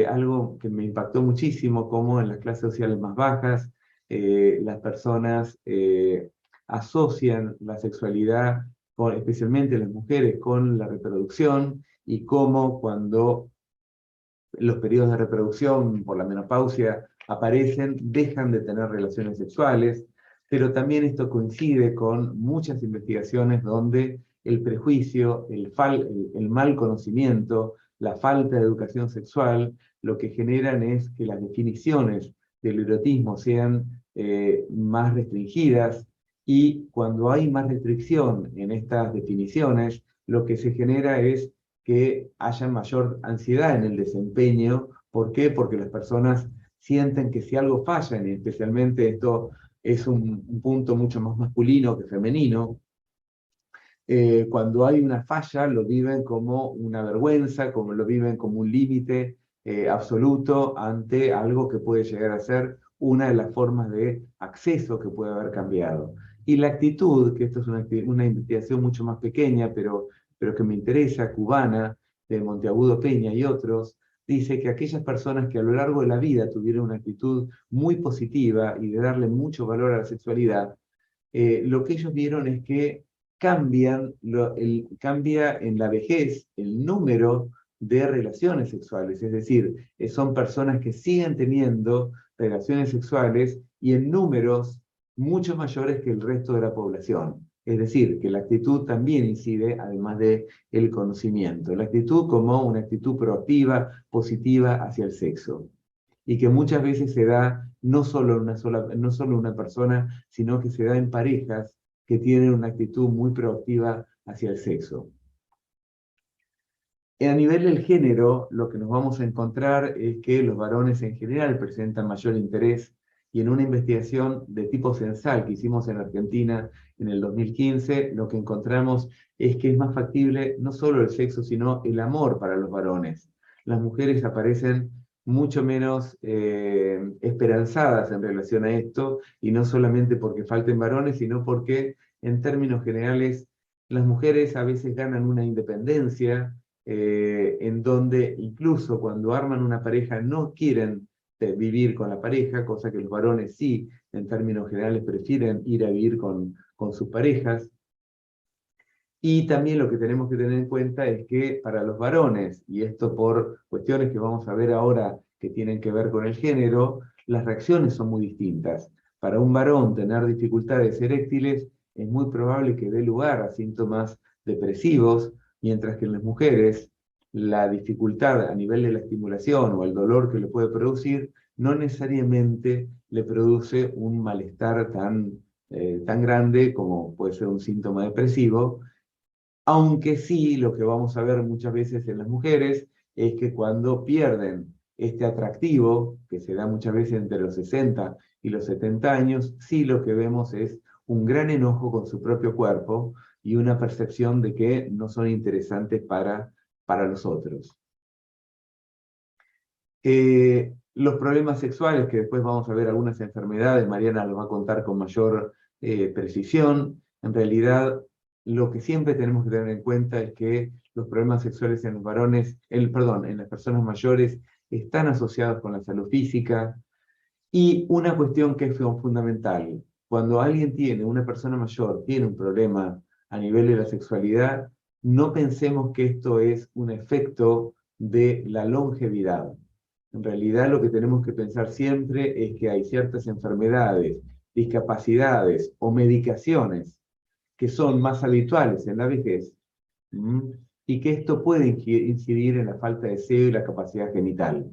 Speaker 2: algo que me impactó muchísimo, como en las clases sociales más bajas, las personas asocian la sexualidad, especialmente las mujeres, con la reproducción, y cómo cuando los periodos de reproducción por la menopausia aparecen, dejan de tener relaciones sexuales. Pero también esto coincide con muchas investigaciones donde el prejuicio, el mal conocimiento, la falta de educación sexual, lo que generan es que las definiciones del erotismo sean más restringidas, y cuando hay más restricción en estas definiciones, lo que se genera es que haya mayor ansiedad en el desempeño. ¿Por qué? Porque las personas sienten que si algo falla, y especialmente esto es un punto mucho más masculino que femenino, cuando hay una falla lo viven como una vergüenza, como lo viven como un límite absoluto ante algo que puede llegar a ser una de las formas de acceso que puede haber cambiado. Y la actitud, que esto es una investigación mucho más pequeña, pero que me interesa, cubana, de Monteagudo Peña y otros, dice que aquellas personas que a lo largo de la vida tuvieron una actitud muy positiva y de darle mucho valor a la sexualidad, lo que ellos vieron es que cambia en la vejez el número de relaciones sexuales. Es decir, son personas que siguen teniendo relaciones sexuales, y en números mucho mayores que el resto de la población. Es decir, que la actitud también incide, además de el conocimiento. La actitud como una actitud proactiva, positiva hacia el sexo. y que muchas veces se da no solo una persona, sino que se da en parejas que tienen una actitud muy proactiva hacia el sexo. A nivel del género, lo que nos vamos a encontrar es que los varones en general presentan mayor interés, y en una investigación de tipo censal que hicimos en Argentina en el 2015, lo que encontramos es que es más factible no solo el sexo, sino el amor para los varones. Las mujeres aparecen mucho menos esperanzadas en relación a esto, y no solamente porque falten varones, sino porque en términos generales las mujeres a veces ganan una independencia, en donde incluso cuando arman una pareja no quieren vivir con la pareja, cosa que los varones sí, en términos generales, prefieren ir a vivir con sus parejas. Y también lo que tenemos que tener en cuenta es que para los varones, y esto por cuestiones que vamos a ver ahora que tienen que ver con el género, las reacciones son muy distintas. Para un varón tener dificultades eréctiles es muy probable que dé lugar a síntomas depresivos, mientras que en las mujeres la dificultad a nivel de la estimulación o el dolor que le puede producir no necesariamente le produce un malestar tan grande como puede ser un síntoma depresivo, aunque sí lo que vamos a ver muchas veces en las mujeres es que cuando pierden este atractivo, que se da muchas veces entre los 60 y los 70 años, sí lo que vemos es un gran enojo con su propio cuerpo y una percepción de que no son interesantes para los otros. Los problemas sexuales, que después vamos a ver algunas enfermedades, Mariana lo va a contar con mayor precisión. En realidad, lo que siempre tenemos que tener en cuenta es que los problemas sexuales en los varones, en las personas mayores, están asociados con la salud física. Y una cuestión que es fundamental: cuando una persona mayor tiene un problema a nivel de la sexualidad, no pensemos que esto es un efecto de la longevidad. En realidad lo que tenemos que pensar siempre es que hay ciertas enfermedades, discapacidades o medicaciones que son más habituales en la vejez, ¿m? Y que esto puede incidir en la falta de deseo y la capacidad genital.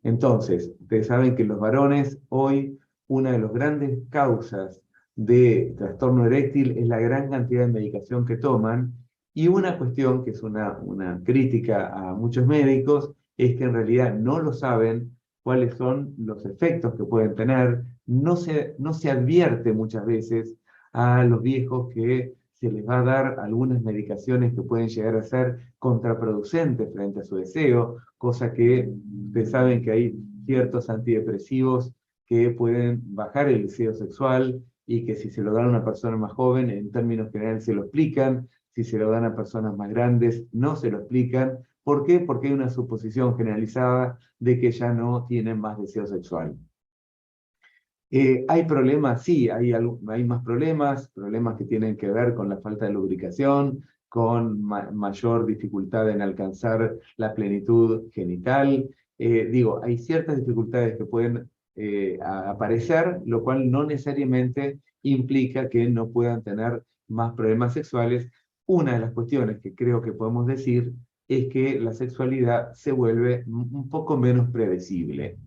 Speaker 2: Entonces, ustedes saben que los varones hoy, una de las grandes causas de trastorno eréctil es la gran cantidad de medicación que toman, y una cuestión que es una crítica a muchos médicos es que en realidad no lo saben cuáles son los efectos que pueden tener. No se advierte muchas veces a los viejos que se les va a dar algunas medicaciones que pueden llegar a ser contraproducentes frente a su deseo, cosa que ustedes saben que hay ciertos antidepresivos que pueden bajar el deseo sexual, y que si se lo dan a una persona más joven, en términos generales se lo explican; si se lo dan a personas más grandes, no se lo explican. ¿Por qué? Porque hay una suposición generalizada de que ya no tienen más deseo sexual. ¿Hay problemas? Sí, hay más problemas que tienen que ver con la falta de lubricación, con mayor dificultad en alcanzar la plenitud genital. Hay ciertas dificultades que pueden aparecer, lo cual no necesariamente implica que no puedan tener más problemas sexuales. Una de las cuestiones que creo que podemos decir es que la sexualidad se vuelve un poco menos predecible.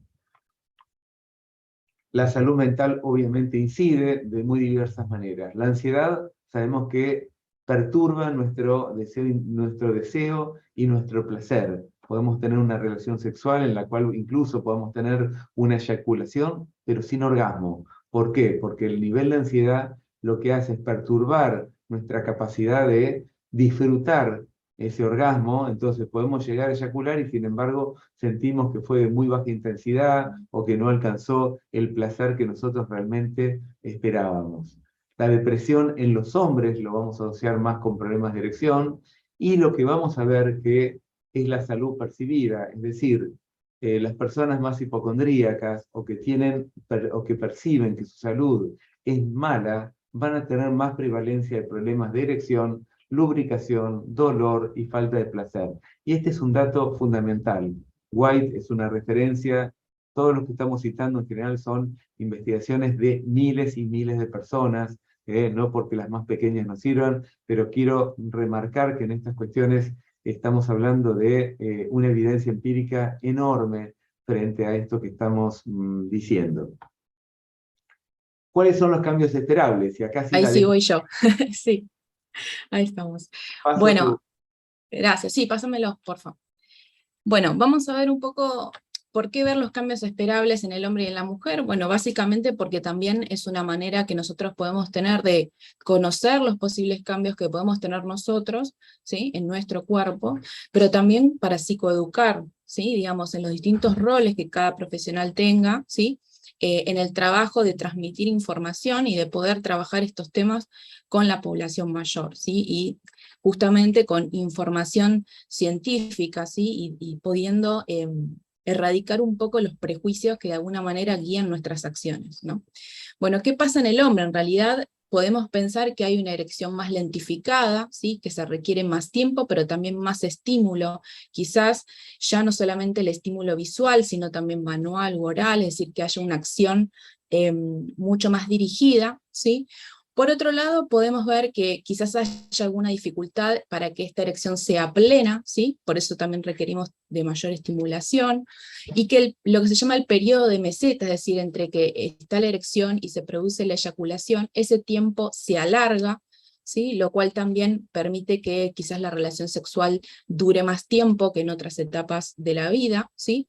Speaker 2: La salud mental obviamente incide de muy diversas maneras. La ansiedad sabemos que perturba nuestro deseo y nuestro placer. Podemos tener una relación sexual en la cual incluso podemos tener una eyaculación, pero sin orgasmo. ¿Por qué? Porque el nivel de ansiedad lo que hace es perturbar nuestra capacidad de disfrutar ese orgasmo. Entonces podemos llegar a eyacular y sin embargo sentimos que fue de muy baja intensidad o que no alcanzó el placer que nosotros realmente esperábamos. La depresión en los hombres lo vamos a asociar más con problemas de erección, y lo que vamos a ver que es la salud percibida, es decir, las personas más hipocondríacas o que perciben que su salud es mala, van a tener más prevalencia de problemas de erección, lubricación, dolor y falta de placer. Y este es un dato fundamental. White es una referencia. Todos los que estamos citando en general son investigaciones de miles y miles de personas, no porque las más pequeñas nos sirvan, pero quiero remarcar que en estas cuestiones estamos hablando de una evidencia empírica enorme frente a esto que estamos diciendo. ¿Cuáles son los cambios esperables? Y acá sí
Speaker 3: Ahí
Speaker 2: la
Speaker 3: sí
Speaker 2: dejo.
Speaker 3: voy yo. Sí, ahí estamos.
Speaker 2: Paso tu...
Speaker 3: Bueno, gracias. Sí, pásamelos, por favor. Bueno, vamos a ver un poco por qué ver los cambios esperables en el hombre y en la mujer. Bueno, básicamente porque también es una manera que nosotros podemos tener de conocer los posibles cambios que podemos tener nosotros, ¿sí?, en nuestro cuerpo, pero también para psicoeducar, ¿sí?, digamos, en los distintos roles que cada profesional tenga, ¿sí?, en el trabajo de transmitir información y de poder trabajar estos temas con la población mayor, ¿sí?, y justamente con información científica, ¿sí?, y pudiendo erradicar un poco los prejuicios que de alguna manera guían nuestras acciones, ¿no? Bueno, ¿qué pasa en el hombre? En realidad podemos pensar que hay una erección más lentificada, ¿sí?, que se requiere más tiempo, pero también más estímulo, quizás ya no solamente el estímulo visual, sino también manual u oral, es decir, que haya una acción mucho más dirigida, ¿sí? Por otro lado, podemos ver que quizás haya alguna dificultad para que esta erección sea plena, ¿sí? Por eso también requerimos de mayor estimulación, y que lo que se llama el periodo de meseta, es decir, entre que está la erección y se produce la eyaculación, ese tiempo se alarga, ¿sí?, lo cual también permite que quizás la relación sexual dure más tiempo que en otras etapas de la vida, ¿sí?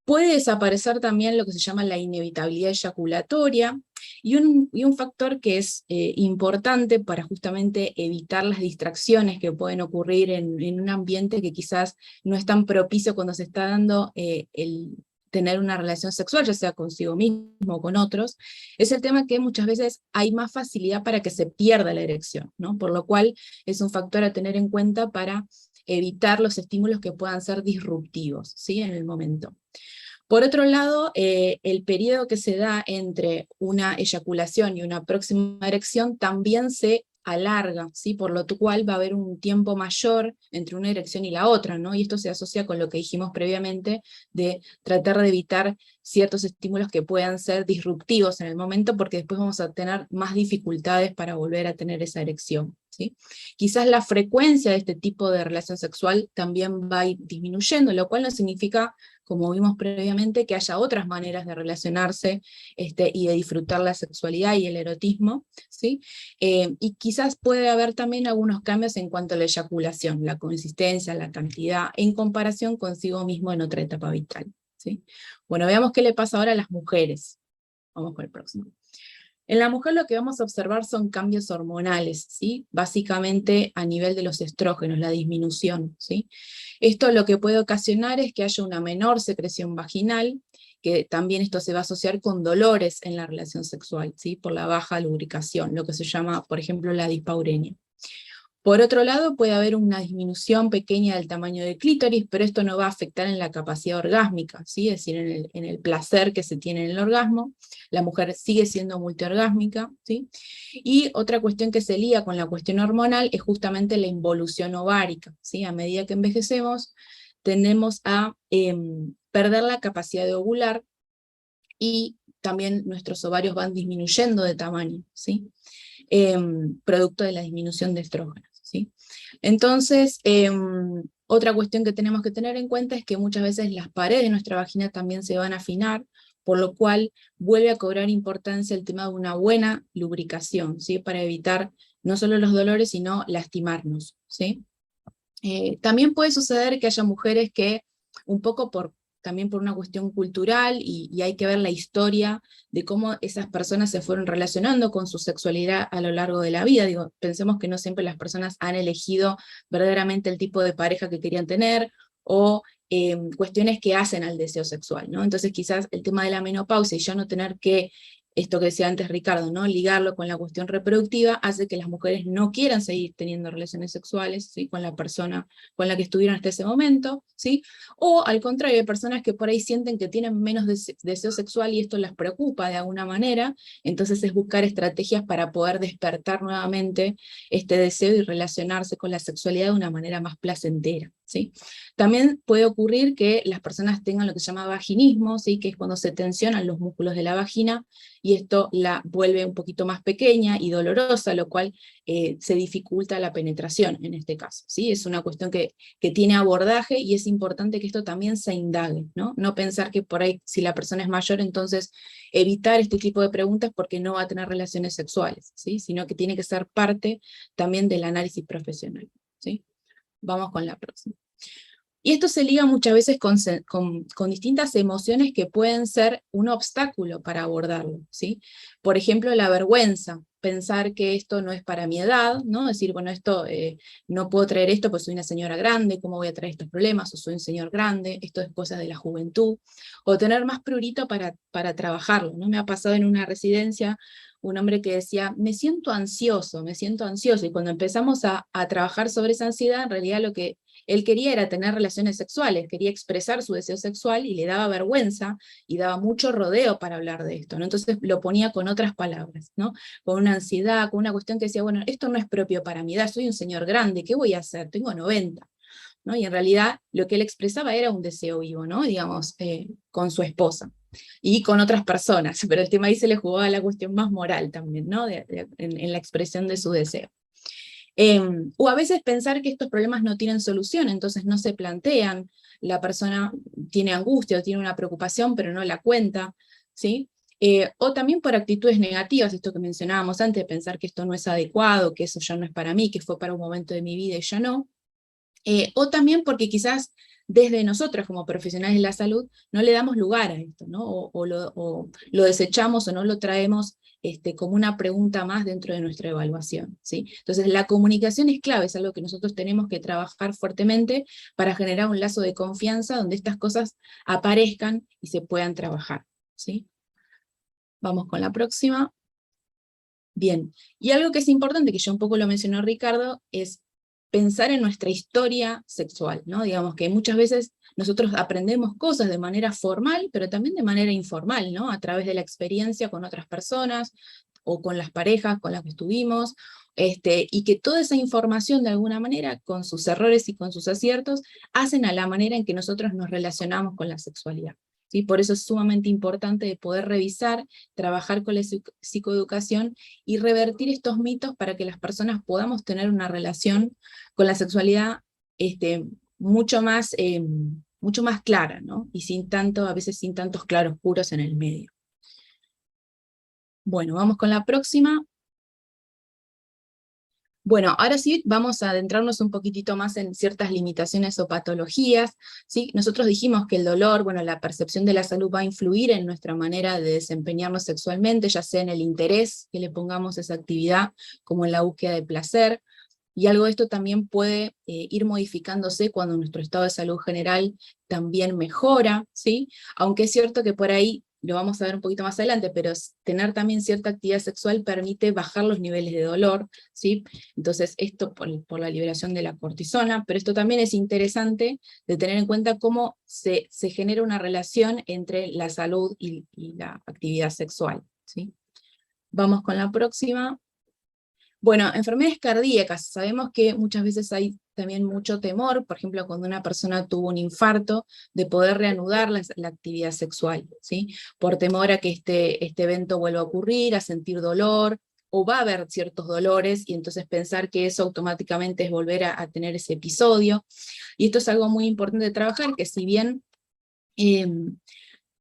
Speaker 3: Puede desaparecer también lo que se llama la inevitabilidad eyaculatoria, y un factor que es importante para justamente evitar las distracciones que pueden ocurrir en un ambiente que quizás no es tan propicio cuando se está dando el tener una relación sexual, ya sea consigo mismo o con otros, es el tema que muchas veces hay más facilidad para que se pierda la erección, ¿no? Por lo cual es un factor a tener en cuenta para evitar los estímulos que puedan ser disruptivos, ¿sí?, en el momento. Por otro lado, el periodo que se da entre una eyaculación y una próxima erección también se alarga, ¿sí?, por lo cual va a haber un tiempo mayor entre una erección y la otra, ¿no? Y esto se asocia con lo que dijimos previamente de tratar de evitar ciertos estímulos que puedan ser disruptivos en el momento, porque después vamos a tener más dificultades para volver a tener esa erección, ¿sí? Quizás la frecuencia de este tipo de relación sexual también va a ir disminuyendo, lo cual no significa, como vimos previamente, que haya otras maneras de relacionarse y de disfrutar la sexualidad y el erotismo, ¿sí? Y quizás puede haber también algunos cambios en cuanto a la eyaculación, la consistencia, la cantidad, en comparación consigo mismo en otra etapa vital, ¿sí? Bueno, veamos qué le pasa ahora a las mujeres. Vamos con el próximo. En la mujer lo que vamos a observar son cambios hormonales, ¿sí?, básicamente a nivel de los estrógenos, la disminución, ¿sí? Esto lo que puede ocasionar es que haya una menor secreción vaginal, que también esto se va a asociar con dolores en la relación sexual, ¿sí?, por la baja lubricación, lo que se llama, por ejemplo, la dispaurenia. Por otro lado, puede haber una disminución pequeña del tamaño del clítoris, pero esto no va a afectar en la capacidad orgásmica, ¿sí?, es decir, en el placer que se tiene en el orgasmo. La mujer sigue siendo multiorgásmica, ¿sí? Y otra cuestión que se lía con la cuestión hormonal es justamente la involución ovárica, ¿sí? A medida que envejecemos, tendemos a perder la capacidad de ovular, y también nuestros ovarios van disminuyendo de tamaño, ¿sí?, producto de la disminución de estrógenos, ¿sí? Entonces, otra cuestión que tenemos que tener en cuenta es que muchas veces las paredes de nuestra vagina también se van a afinar, por lo cual vuelve a cobrar importancia el tema de una buena lubricación, ¿sí?, para evitar no solo los dolores, sino lastimarnos, ¿sí? También puede suceder que haya mujeres que, un poco también por una cuestión cultural, y hay que ver la historia de cómo esas personas se fueron relacionando con su sexualidad a lo largo de la vida. Digo, pensemos que no siempre las personas han elegido verdaderamente el tipo de pareja que querían tener, o cuestiones que hacen al deseo sexual, ¿no? Entonces quizás el tema de la menopausia y ya no tener que, esto que decía antes Ricardo, ¿no?, ligarlo con la cuestión reproductiva, hace que las mujeres no quieran seguir teniendo relaciones sexuales, ¿sí?, con la persona con la que estuvieron hasta ese momento, ¿sí? O al contrario, hay personas que por ahí sienten que tienen menos deseo sexual y esto las preocupa de alguna manera, entonces es buscar estrategias para poder despertar nuevamente este deseo y relacionarse con la sexualidad de una manera más placentera, ¿sí? También puede ocurrir que las personas tengan lo que se llama vaginismo, ¿sí? Que es cuando se tensionan los músculos de la vagina, y esto la vuelve un poquito más pequeña y dolorosa, lo cual se dificulta la penetración en este caso, ¿sí? Es una cuestión que tiene abordaje, y es importante que esto también se indague, ¿no? No pensar que por ahí, si la persona es mayor, entonces evitar este tipo de preguntas porque no va a tener relaciones sexuales, ¿sí? Sino que tiene que ser parte también del análisis profesional, ¿sí? Vamos con la próxima. Y esto se liga muchas veces con distintas emociones que pueden ser un obstáculo para abordarlo, ¿sí? Por ejemplo, la vergüenza, pensar que esto no es para mi edad, ¿no? Decir, bueno, esto, no puedo traer esto porque soy una señora grande, ¿cómo voy a traer estos problemas? O soy un señor grande, esto es cosas de la juventud. O tener más prurito para trabajarlo, ¿no? Me ha pasado en una residencia un hombre que decía, me siento ansioso, y cuando empezamos a trabajar sobre esa ansiedad, en realidad lo que él quería era tener relaciones sexuales, quería expresar su deseo sexual y le daba vergüenza y daba mucho rodeo para hablar de esto, ¿no? Entonces lo ponía con otras palabras, ¿no? Con una ansiedad, con una cuestión que decía, bueno, esto no es propio para mi edad, soy un señor grande, ¿qué voy a hacer? Tengo 90. ¿No? Y en realidad lo que él expresaba era un deseo vivo, ¿no? Digamos, con su esposa y con otras personas, pero el tema ahí se le jugaba la cuestión más moral también, ¿no? En la expresión de su deseo. O a veces pensar que estos problemas no tienen solución, entonces no se plantean, la persona tiene angustia o tiene una preocupación, pero no la cuenta, ¿sí? O también por actitudes negativas, esto que mencionábamos antes, pensar que esto no es adecuado, que eso ya no es para mí, que fue para un momento de mi vida y ya no. O también porque quizás desde nosotros como profesionales de la salud no le damos lugar a esto, ¿no? O lo desechamos o no lo traemos como una pregunta más dentro de nuestra evaluación, ¿sí? Entonces la comunicación es clave, es algo que nosotros tenemos que trabajar fuertemente para generar un lazo de confianza donde estas cosas aparezcan y se puedan trabajar, ¿sí? Vamos con la próxima. Bien, y algo que es importante, que ya un poco lo mencionó Ricardo, es pensar en nuestra historia sexual, ¿no? Digamos que muchas veces nosotros aprendemos cosas de manera formal, pero también de manera informal, ¿no? A través de la experiencia con otras personas, o con las parejas con las que estuvimos, y que toda esa información de alguna manera, con sus errores y con sus aciertos, hacen a la manera en que nosotros nos relacionamos con la sexualidad, ¿sí? Por eso es sumamente importante de poder revisar, trabajar con la psicoeducación y revertir estos mitos para que las personas podamos tener una relación con la sexualidad mucho más clara, ¿no? Y sin tanto, a veces sin tantos claroscuros en el medio. Bueno, vamos con la próxima. Bueno, ahora sí vamos a adentrarnos un poquitito más en ciertas limitaciones o patologías, ¿sí? Nosotros dijimos que el dolor, bueno, la percepción de la salud va a influir en nuestra manera de desempeñarnos sexualmente, ya sea en el interés que le pongamos a esa actividad, como en la búsqueda de placer, y algo de esto también puede ir modificándose cuando nuestro estado de salud general también mejora, ¿sí? Aunque es cierto que por ahí, lo vamos a ver un poquito más adelante, pero tener también cierta actividad sexual permite bajar los niveles de dolor, ¿sí? Entonces esto por la liberación de la cortisona, pero esto también es interesante de tener en cuenta cómo se genera una relación entre la salud y la actividad sexual, ¿sí? Vamos con la próxima. Bueno, enfermedades cardíacas, sabemos que muchas veces hay también mucho temor, por ejemplo, cuando una persona tuvo un infarto, de poder reanudar la actividad sexual, ¿sí? Por temor a que este evento vuelva a ocurrir, a sentir dolor, o va a haber ciertos dolores, y entonces pensar que eso automáticamente es volver a tener ese episodio. Y esto es algo muy importante de trabajar, que si bien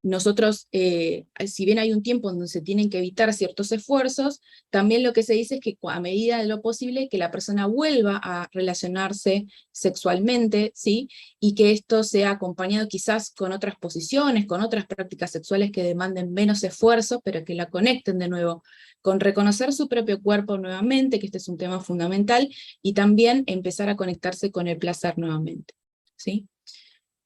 Speaker 3: nosotros, si bien hay un tiempo donde se tienen que evitar ciertos esfuerzos, también lo que se dice es que a medida de lo posible que la persona vuelva a relacionarse sexualmente, ¿sí? Y que esto sea acompañado quizás con otras posiciones, con otras prácticas sexuales que demanden menos esfuerzo, pero que la conecten de nuevo con reconocer su propio cuerpo nuevamente, que este es un tema fundamental, y también empezar a conectarse con el placer nuevamente, ¿sí?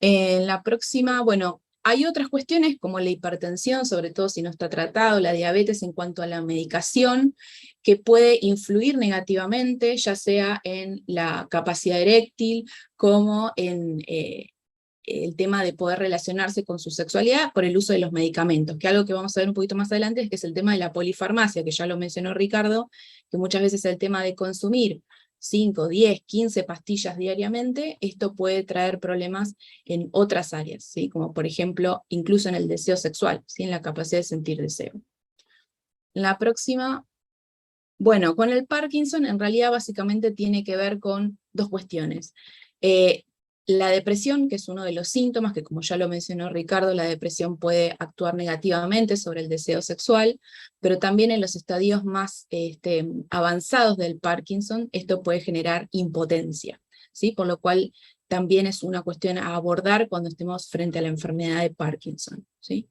Speaker 3: En la próxima, bueno, hay otras cuestiones como la hipertensión, sobre todo si no está tratado, la diabetes en cuanto a la medicación, que puede influir negativamente, ya sea en la capacidad eréctil, como en el tema de poder relacionarse con su sexualidad por el uso de los medicamentos, que algo que vamos a ver un poquito más adelante es que es el tema de la polifarmacia, que ya lo mencionó Ricardo, que muchas veces el tema de consumir 5, 10, 15 pastillas diariamente, esto puede traer problemas en otras áreas, ¿sí? Como por ejemplo, incluso en el deseo sexual, ¿sí? En la capacidad de sentir deseo. La próxima, bueno, con el Parkinson en realidad básicamente tiene que ver con dos cuestiones. La depresión, que es uno de los síntomas, que como ya lo mencionó Ricardo, la depresión puede actuar negativamente sobre el deseo sexual, pero también en los estadios más avanzados del Parkinson, esto puede generar impotencia, ¿sí? Por lo cual también es una cuestión a abordar cuando estemos frente a la enfermedad de Parkinson, ¿sí?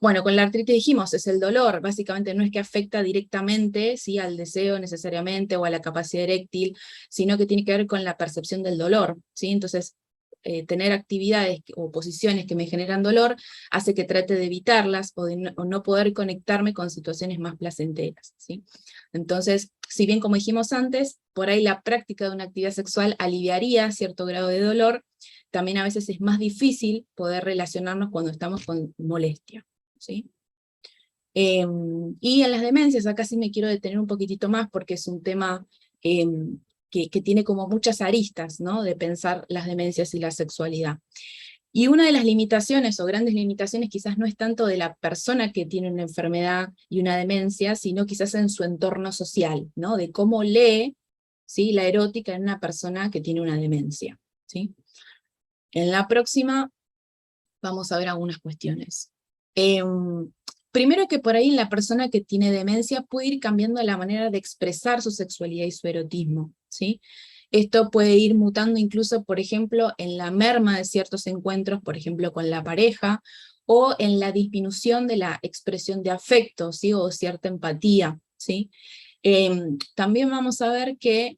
Speaker 3: Bueno, con la artritis dijimos, es el dolor, básicamente no es que afecta directamente, ¿sí? Al deseo necesariamente o a la capacidad eréctil, sino que tiene que ver con la percepción del dolor, ¿sí? Entonces, tener actividades o posiciones que me generan dolor hace que trate de evitarlas o no poder conectarme con situaciones más placenteras, ¿sí? Entonces, si bien como dijimos antes, por ahí la práctica de una actividad sexual aliviaría cierto grado de dolor, también a veces es más difícil poder relacionarnos cuando estamos con molestia, ¿sí? Y en las demencias, acá sí me quiero detener un poquitito más porque es un tema que tiene como muchas aristas, ¿no? De pensar las demencias y la sexualidad. Y una de las limitaciones, o grandes limitaciones, quizás no es tanto de la persona que tiene una enfermedad y una demencia, sino quizás en su entorno social, ¿no? De cómo lee, ¿sí? La erótica en una persona que tiene una demencia, ¿sí? En la próxima vamos a ver algunas cuestiones. Primero que por ahí en la persona que tiene demencia puede ir cambiando la manera de expresar su sexualidad y su erotismo, ¿sí? Esto puede ir mutando incluso, por ejemplo, en la merma de ciertos encuentros, por ejemplo, con la pareja, o en la disminución de la expresión de afecto, ¿sí? O cierta empatía, ¿sí? También vamos a ver que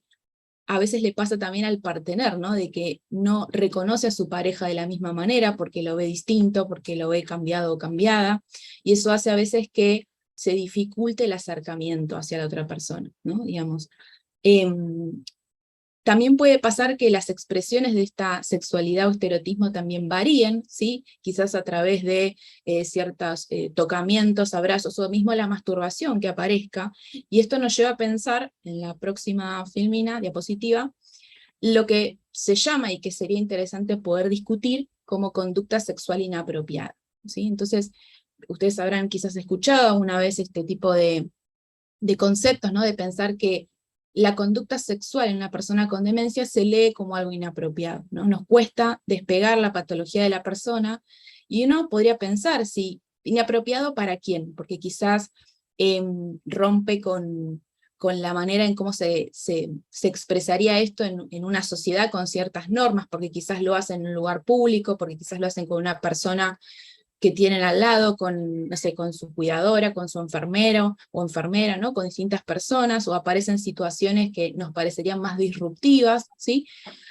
Speaker 3: a veces le pasa también al partener, ¿no? De que no reconoce a su pareja de la misma manera, porque lo ve distinto, porque lo ve cambiado o cambiada, y eso hace a veces que se dificulte el acercamiento hacia la otra persona, ¿no? Digamos. También puede pasar que las expresiones de esta sexualidad o este erotismo también varíen, ¿sí? Quizás a través de ciertos tocamientos, abrazos, o mismo la masturbación que aparezca, y esto nos lleva a pensar, en la próxima filmina, diapositiva, lo que se llama, y que sería interesante poder discutir, como conducta sexual inapropiada, ¿sí? Entonces, ustedes habrán quizás escuchado una vez este tipo de conceptos, ¿no? De pensar que la conducta sexual en una persona con demencia se lee como algo inapropiado, ¿no? Nos cuesta despegar la patología de la persona, y uno podría pensar si inapropiado para quién, porque quizás rompe con la manera en cómo se expresaría esto en una sociedad con ciertas normas, porque quizás lo hacen en un lugar público, porque quizás lo hacen con una persona que tienen al lado, con, no sé, con su cuidadora, con su enfermero o enfermera, ¿no? Con distintas personas, o aparecen situaciones que nos parecerían más disruptivas, ¿sí?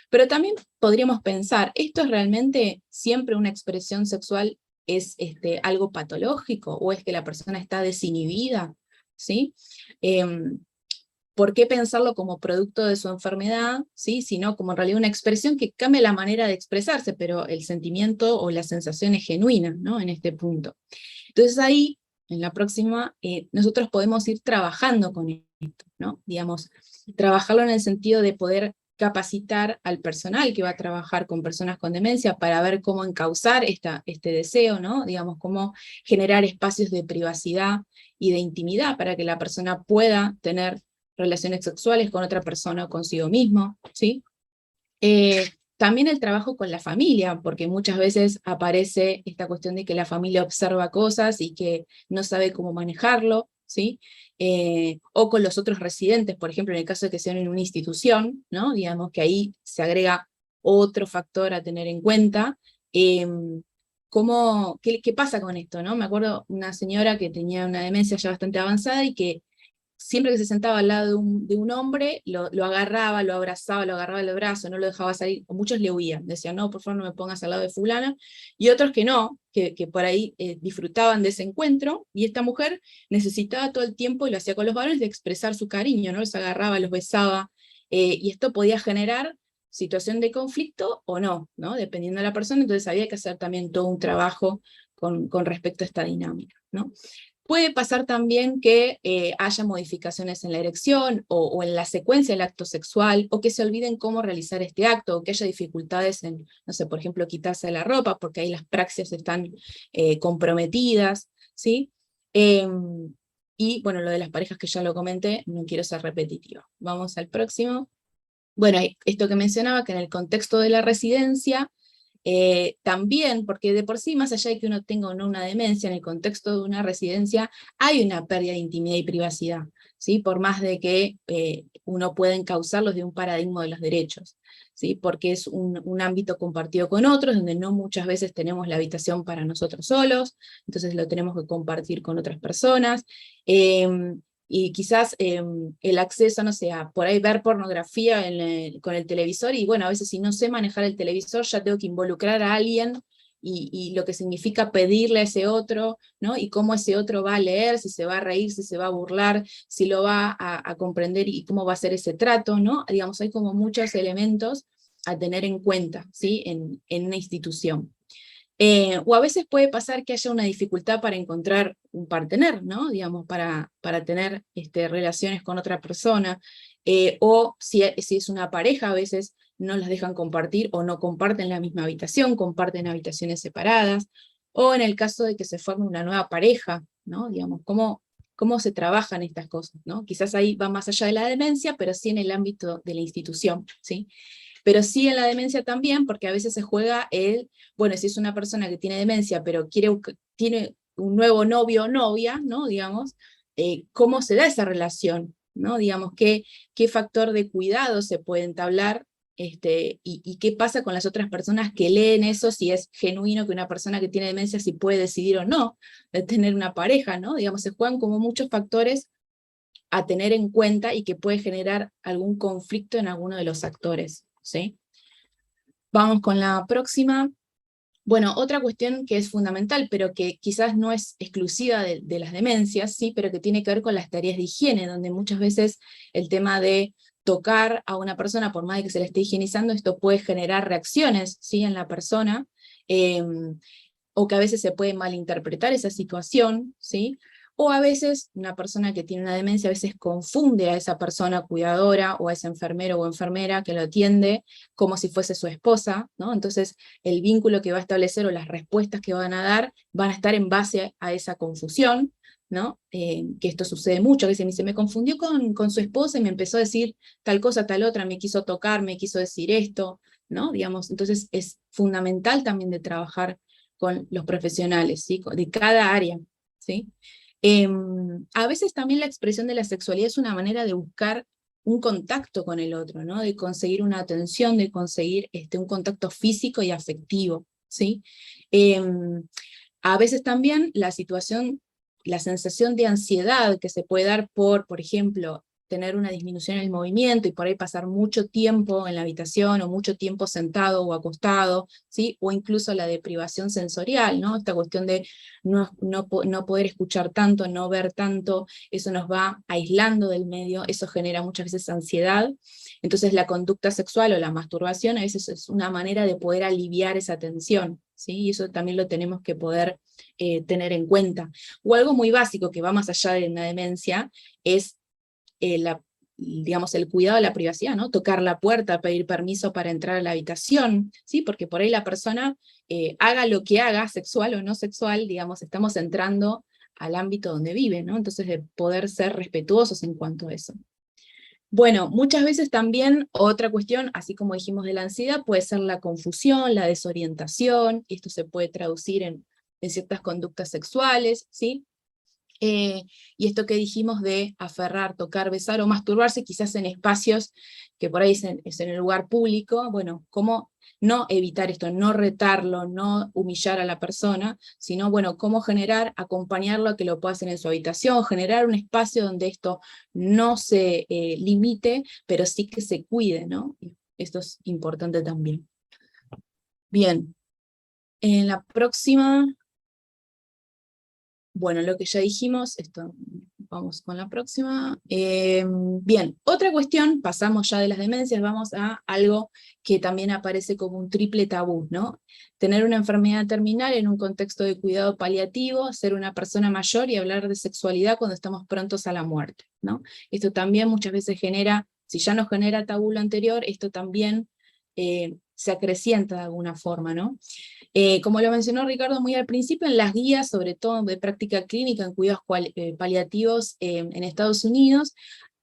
Speaker 3: Pero también podríamos pensar, ¿esto es realmente siempre una expresión sexual? ¿Es algo patológico? ¿O es que la persona está desinhibida? ¿Sí? ¿Por qué pensarlo como producto de su enfermedad, ¿sí? Sino como en realidad una expresión que cambia la manera de expresarse, pero el sentimiento o la sensación es genuina, ¿no? En este punto. Entonces ahí, en la próxima, nosotros podemos ir trabajando con esto, ¿no? Digamos, trabajarlo en el sentido de poder capacitar al personal que va a trabajar con personas con demencia para ver cómo encauzar este deseo, ¿no? Digamos, cómo generar espacios de privacidad y de intimidad para que la persona pueda tener relaciones sexuales con otra persona o consigo mismo, ¿sí? También el trabajo con la familia, porque muchas veces aparece esta cuestión de que la familia observa cosas y que no sabe cómo manejarlo, ¿sí? O con los otros residentes, por ejemplo, en el caso de que sean en una institución, ¿no? Digamos que ahí se agrega otro factor a tener en cuenta. ¿Qué pasa con esto, ¿no? Me acuerdo una señora que tenía una demencia ya bastante avanzada y que siempre que se sentaba al lado de un hombre, lo agarraba, lo abrazaba, lo agarraba del brazo, no lo dejaba salir, o muchos le huían, decían, no, por favor no me pongas al lado de fulana, y otros que no, que por ahí disfrutaban de ese encuentro, y esta mujer necesitaba todo el tiempo, y lo hacía con los varones, de expresar su cariño, ¿no? Los agarraba, los besaba, y esto podía generar situación de conflicto o no, ¿no? Dependiendo de la persona, entonces había que hacer también todo un trabajo con respecto a esta dinámica, ¿no? Puede pasar también que haya modificaciones en la erección o en la secuencia del acto sexual, o que se olviden cómo realizar este acto, o que haya dificultades en, no sé, por ejemplo, quitarse la ropa, porque ahí las praxias están comprometidas, ¿sí? Y bueno, lo de las parejas que ya lo comenté, no quiero ser repetitiva. Vamos al próximo. Bueno, esto que mencionaba, que en el contexto de la residencia, también, porque de por sí, más allá de que uno tenga o no una demencia, en el contexto de una residencia hay una pérdida de intimidad y privacidad, ¿sí? Por más de que uno pueda encauzarlos de un paradigma de los derechos, ¿sí? Porque es un ámbito compartido con otros, donde no muchas veces tenemos la habitación para nosotros solos, entonces lo tenemos que compartir con otras personas, y quizás el acceso, no sé, a por ahí ver pornografía con el televisor, y bueno, a veces si no sé manejar el televisor ya tengo que involucrar a alguien, y lo que significa pedirle a ese otro, ¿no? Y cómo ese otro va a leer, si se va a reír, si se va a burlar, si lo va a comprender y cómo va a ser ese trato, ¿no? Digamos, hay como muchos elementos a tener en cuenta, ¿sí? En una institución. O a veces puede pasar que haya una dificultad para encontrar un partener, ¿no? Digamos, para tener relaciones con otra persona, o si es una pareja, a veces no las dejan compartir o no comparten la misma habitación, comparten habitaciones separadas, o en el caso de que se forme una nueva pareja, ¿no? Digamos, cómo se trabajan estas cosas, ¿no? Quizás ahí va más allá de la demencia, pero sí en el ámbito de la institución, ¿sí? Pero sí en la demencia también, porque a veces se juega bueno, si es una persona que tiene demencia, pero tiene un nuevo novio o novia, ¿no? Digamos, ¿cómo se da esa relación? ¿No? Digamos, ¿qué factor de cuidado se puede entablar? Y qué pasa con las otras personas que leen eso, si es genuino que una persona que tiene demencia si puede decidir o no de tener una pareja, ¿no? Digamos, se juegan como muchos factores a tener en cuenta y que puede generar algún conflicto en alguno de los actores, ¿sí? Vamos con la próxima. Bueno, otra cuestión que es fundamental, pero que quizás no es exclusiva de las demencias, ¿sí? Pero que tiene que ver con las tareas de higiene, donde muchas veces el tema de tocar a una persona, por más de que se la esté higienizando, esto puede generar reacciones, ¿sí? En la persona, o que a veces se puede malinterpretar esa situación, ¿sí? O a veces una persona que tiene una demencia a veces confunde a esa persona cuidadora o a ese enfermero o enfermera que lo atiende como si fuese su esposa, ¿no? Entonces el vínculo que va a establecer o las respuestas que van a dar van a estar en base a esa confusión, ¿no? Que esto sucede mucho, a veces me dice, me confundió con su esposa y me empezó a decir tal cosa, tal otra, me quiso tocar, me quiso decir esto, ¿no? Digamos, entonces es fundamental también de trabajar con los profesionales, ¿sí? De cada área, ¿sí? A veces también la expresión de la sexualidad es una manera de buscar un contacto con el otro, ¿no? De conseguir una atención, de conseguir un contacto físico y afectivo, ¿sí? A veces también la sensación de ansiedad que se puede dar por ejemplo, tener una disminución en el movimiento y por ahí pasar mucho tiempo en la habitación o mucho tiempo sentado o acostado, ¿sí? O incluso la deprivación sensorial, ¿no? Esta cuestión de no poder escuchar tanto, no ver tanto, eso nos va aislando del medio, eso genera muchas veces ansiedad. Entonces la conducta sexual o la masturbación a veces es una manera de poder aliviar esa tensión, ¿sí? Y eso también lo tenemos que poder tener en cuenta. O algo muy básico que va más allá de una demencia es digamos, el cuidado de la privacidad, ¿no? Tocar la puerta, pedir permiso para entrar a la habitación, ¿sí? Porque por ahí la persona, haga lo que haga, sexual o no sexual, digamos, estamos entrando al ámbito donde vive, ¿no? Entonces de poder ser respetuosos en cuanto a eso. Bueno, muchas veces también otra cuestión, así como dijimos de la ansiedad, puede ser la confusión, la desorientación, y esto se puede traducir en ciertas conductas sexuales, ¿sí? Y esto que dijimos de aferrar, tocar, besar o masturbarse, quizás en espacios que por ahí es en el lugar público, bueno, cómo no evitar esto, no retarlo, no humillar a la persona, sino, bueno, cómo acompañarlo a que lo pueda hacer en su habitación, generar un espacio donde esto no se limite, pero sí que se cuide, ¿no? Esto es importante también. Bien, en la próxima... Bueno, lo que ya dijimos, esto vamos con la próxima. Bien, otra cuestión, pasamos ya de las demencias, vamos a algo que también aparece como un triple tabú, ¿no? Tener una enfermedad terminal en un contexto de cuidado paliativo, ser una persona mayor y hablar de sexualidad cuando estamos prontos a la muerte, ¿no? Esto también muchas veces genera, si ya nos genera tabú lo anterior, esto también se acrecienta de alguna forma, ¿no? Como lo mencionó Ricardo muy al principio, en las guías, sobre todo de práctica clínica en cuidados paliativos en Estados Unidos,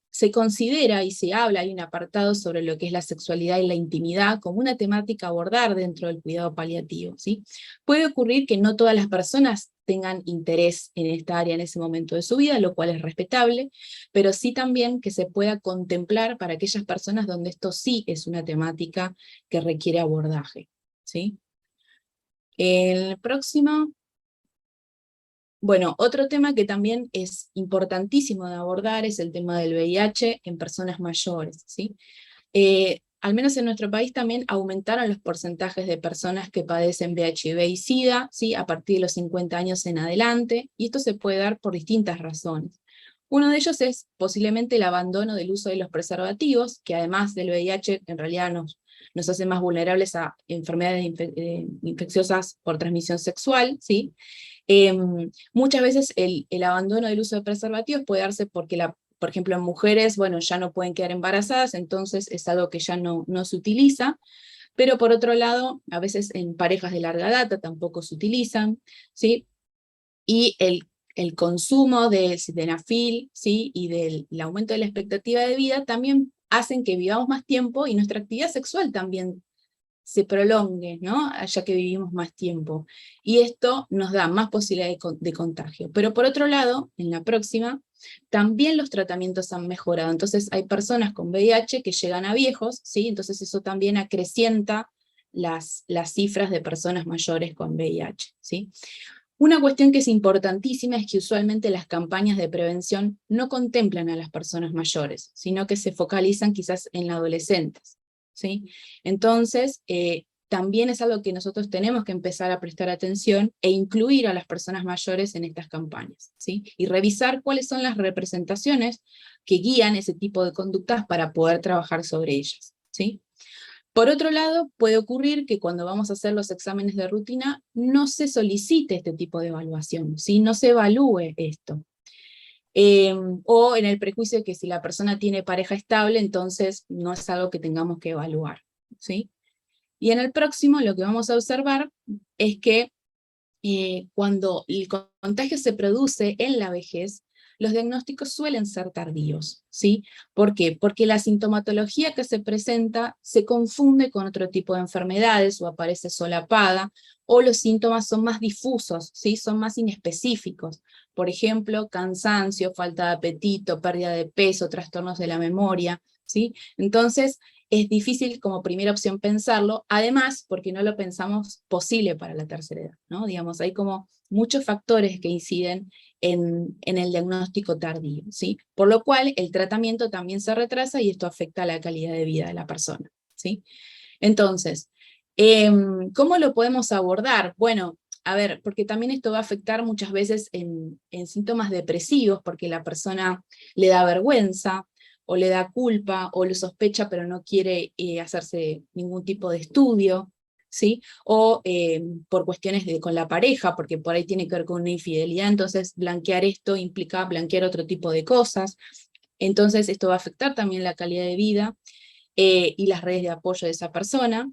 Speaker 3: se considera y se habla, hay un apartado sobre lo que es la sexualidad y la intimidad como una temática a abordar dentro del cuidado paliativo, ¿sí? Puede ocurrir que no todas las personas tengan interés en esta área en ese momento de su vida, lo cual es respetable, pero sí también que se pueda contemplar para aquellas personas donde esto sí es una temática que requiere abordaje, ¿sí? El próximo. Bueno, otro tema que también es importantísimo de abordar es el tema del VIH en personas mayores, ¿sí? Al menos en nuestro país también aumentaron los porcentajes de personas que padecen VIH y SIDA, ¿sí? A partir de los 50 años en adelante, y esto se puede dar por distintas razones. Uno de ellos es posiblemente el abandono del uso de los preservativos, que además del VIH en realidad nos hace más vulnerables a enfermedades infecciosas por transmisión sexual, ¿sí? Muchas veces el abandono del uso de preservativos puede darse porque, por ejemplo, en mujeres, bueno, ya no pueden quedar embarazadas, entonces es algo que ya no se utiliza, pero por otro lado, a veces en parejas de larga data tampoco se utilizan, ¿sí? Y el consumo de sildenafil, ¿sí? Y del aumento de la expectativa de vida también hacen que vivamos más tiempo y nuestra actividad sexual también se prolongue, ¿no? Ya que vivimos más tiempo. Y esto nos da más posibilidad de contagio. Pero por otro lado, en la próxima, también los tratamientos han mejorado. Entonces hay personas con VIH que llegan a viejos, ¿sí? Entonces eso también acrecienta las cifras de personas mayores con VIH, ¿sí? Una cuestión que es importantísima es que usualmente las campañas de prevención no contemplan a las personas mayores, sino que se focalizan quizás en adolescentes, ¿sí? Entonces, también es algo que nosotros tenemos que empezar a prestar atención e incluir a las personas mayores en estas campañas, ¿sí? Y revisar cuáles son las representaciones que guían ese tipo de conductas para poder trabajar sobre ellas, ¿sí? Por otro lado, puede ocurrir que cuando vamos a hacer los exámenes de rutina no se solicite este tipo de evaluación, ¿sí? No se evalúe esto. O en el prejuicio de que si la persona tiene pareja estable, entonces no es algo que tengamos que evaluar, ¿sí? Y en el próximo lo que vamos a observar es que cuando el contagio se produce en la vejez, los diagnósticos suelen ser tardíos, ¿sí? ¿Por qué? Porque la sintomatología que se presenta se confunde con otro tipo de enfermedades o aparece solapada, o los síntomas son más difusos, ¿sí? Son más inespecíficos. Por ejemplo, cansancio, falta de apetito, pérdida de peso, trastornos de la memoria, ¿sí? Entonces, es difícil como primera opción pensarlo, además porque no lo pensamos posible para la tercera edad, ¿no? Digamos, hay como muchos factores que inciden en el diagnóstico tardío, ¿sí? Por lo cual el tratamiento también se retrasa y esto afecta la calidad de vida de la persona, ¿sí? Entonces, ¿cómo lo podemos abordar? Bueno, a ver, porque también esto va a afectar muchas veces en síntomas depresivos, porque la persona le da vergüenza, o le da culpa, o lo sospecha pero no quiere hacerse ningún tipo de estudio, ¿sí? O por cuestiones con la pareja, porque por ahí tiene que ver con una infidelidad, entonces blanquear esto implica blanquear otro tipo de cosas, entonces esto va a afectar también la calidad de vida y las redes de apoyo de esa persona.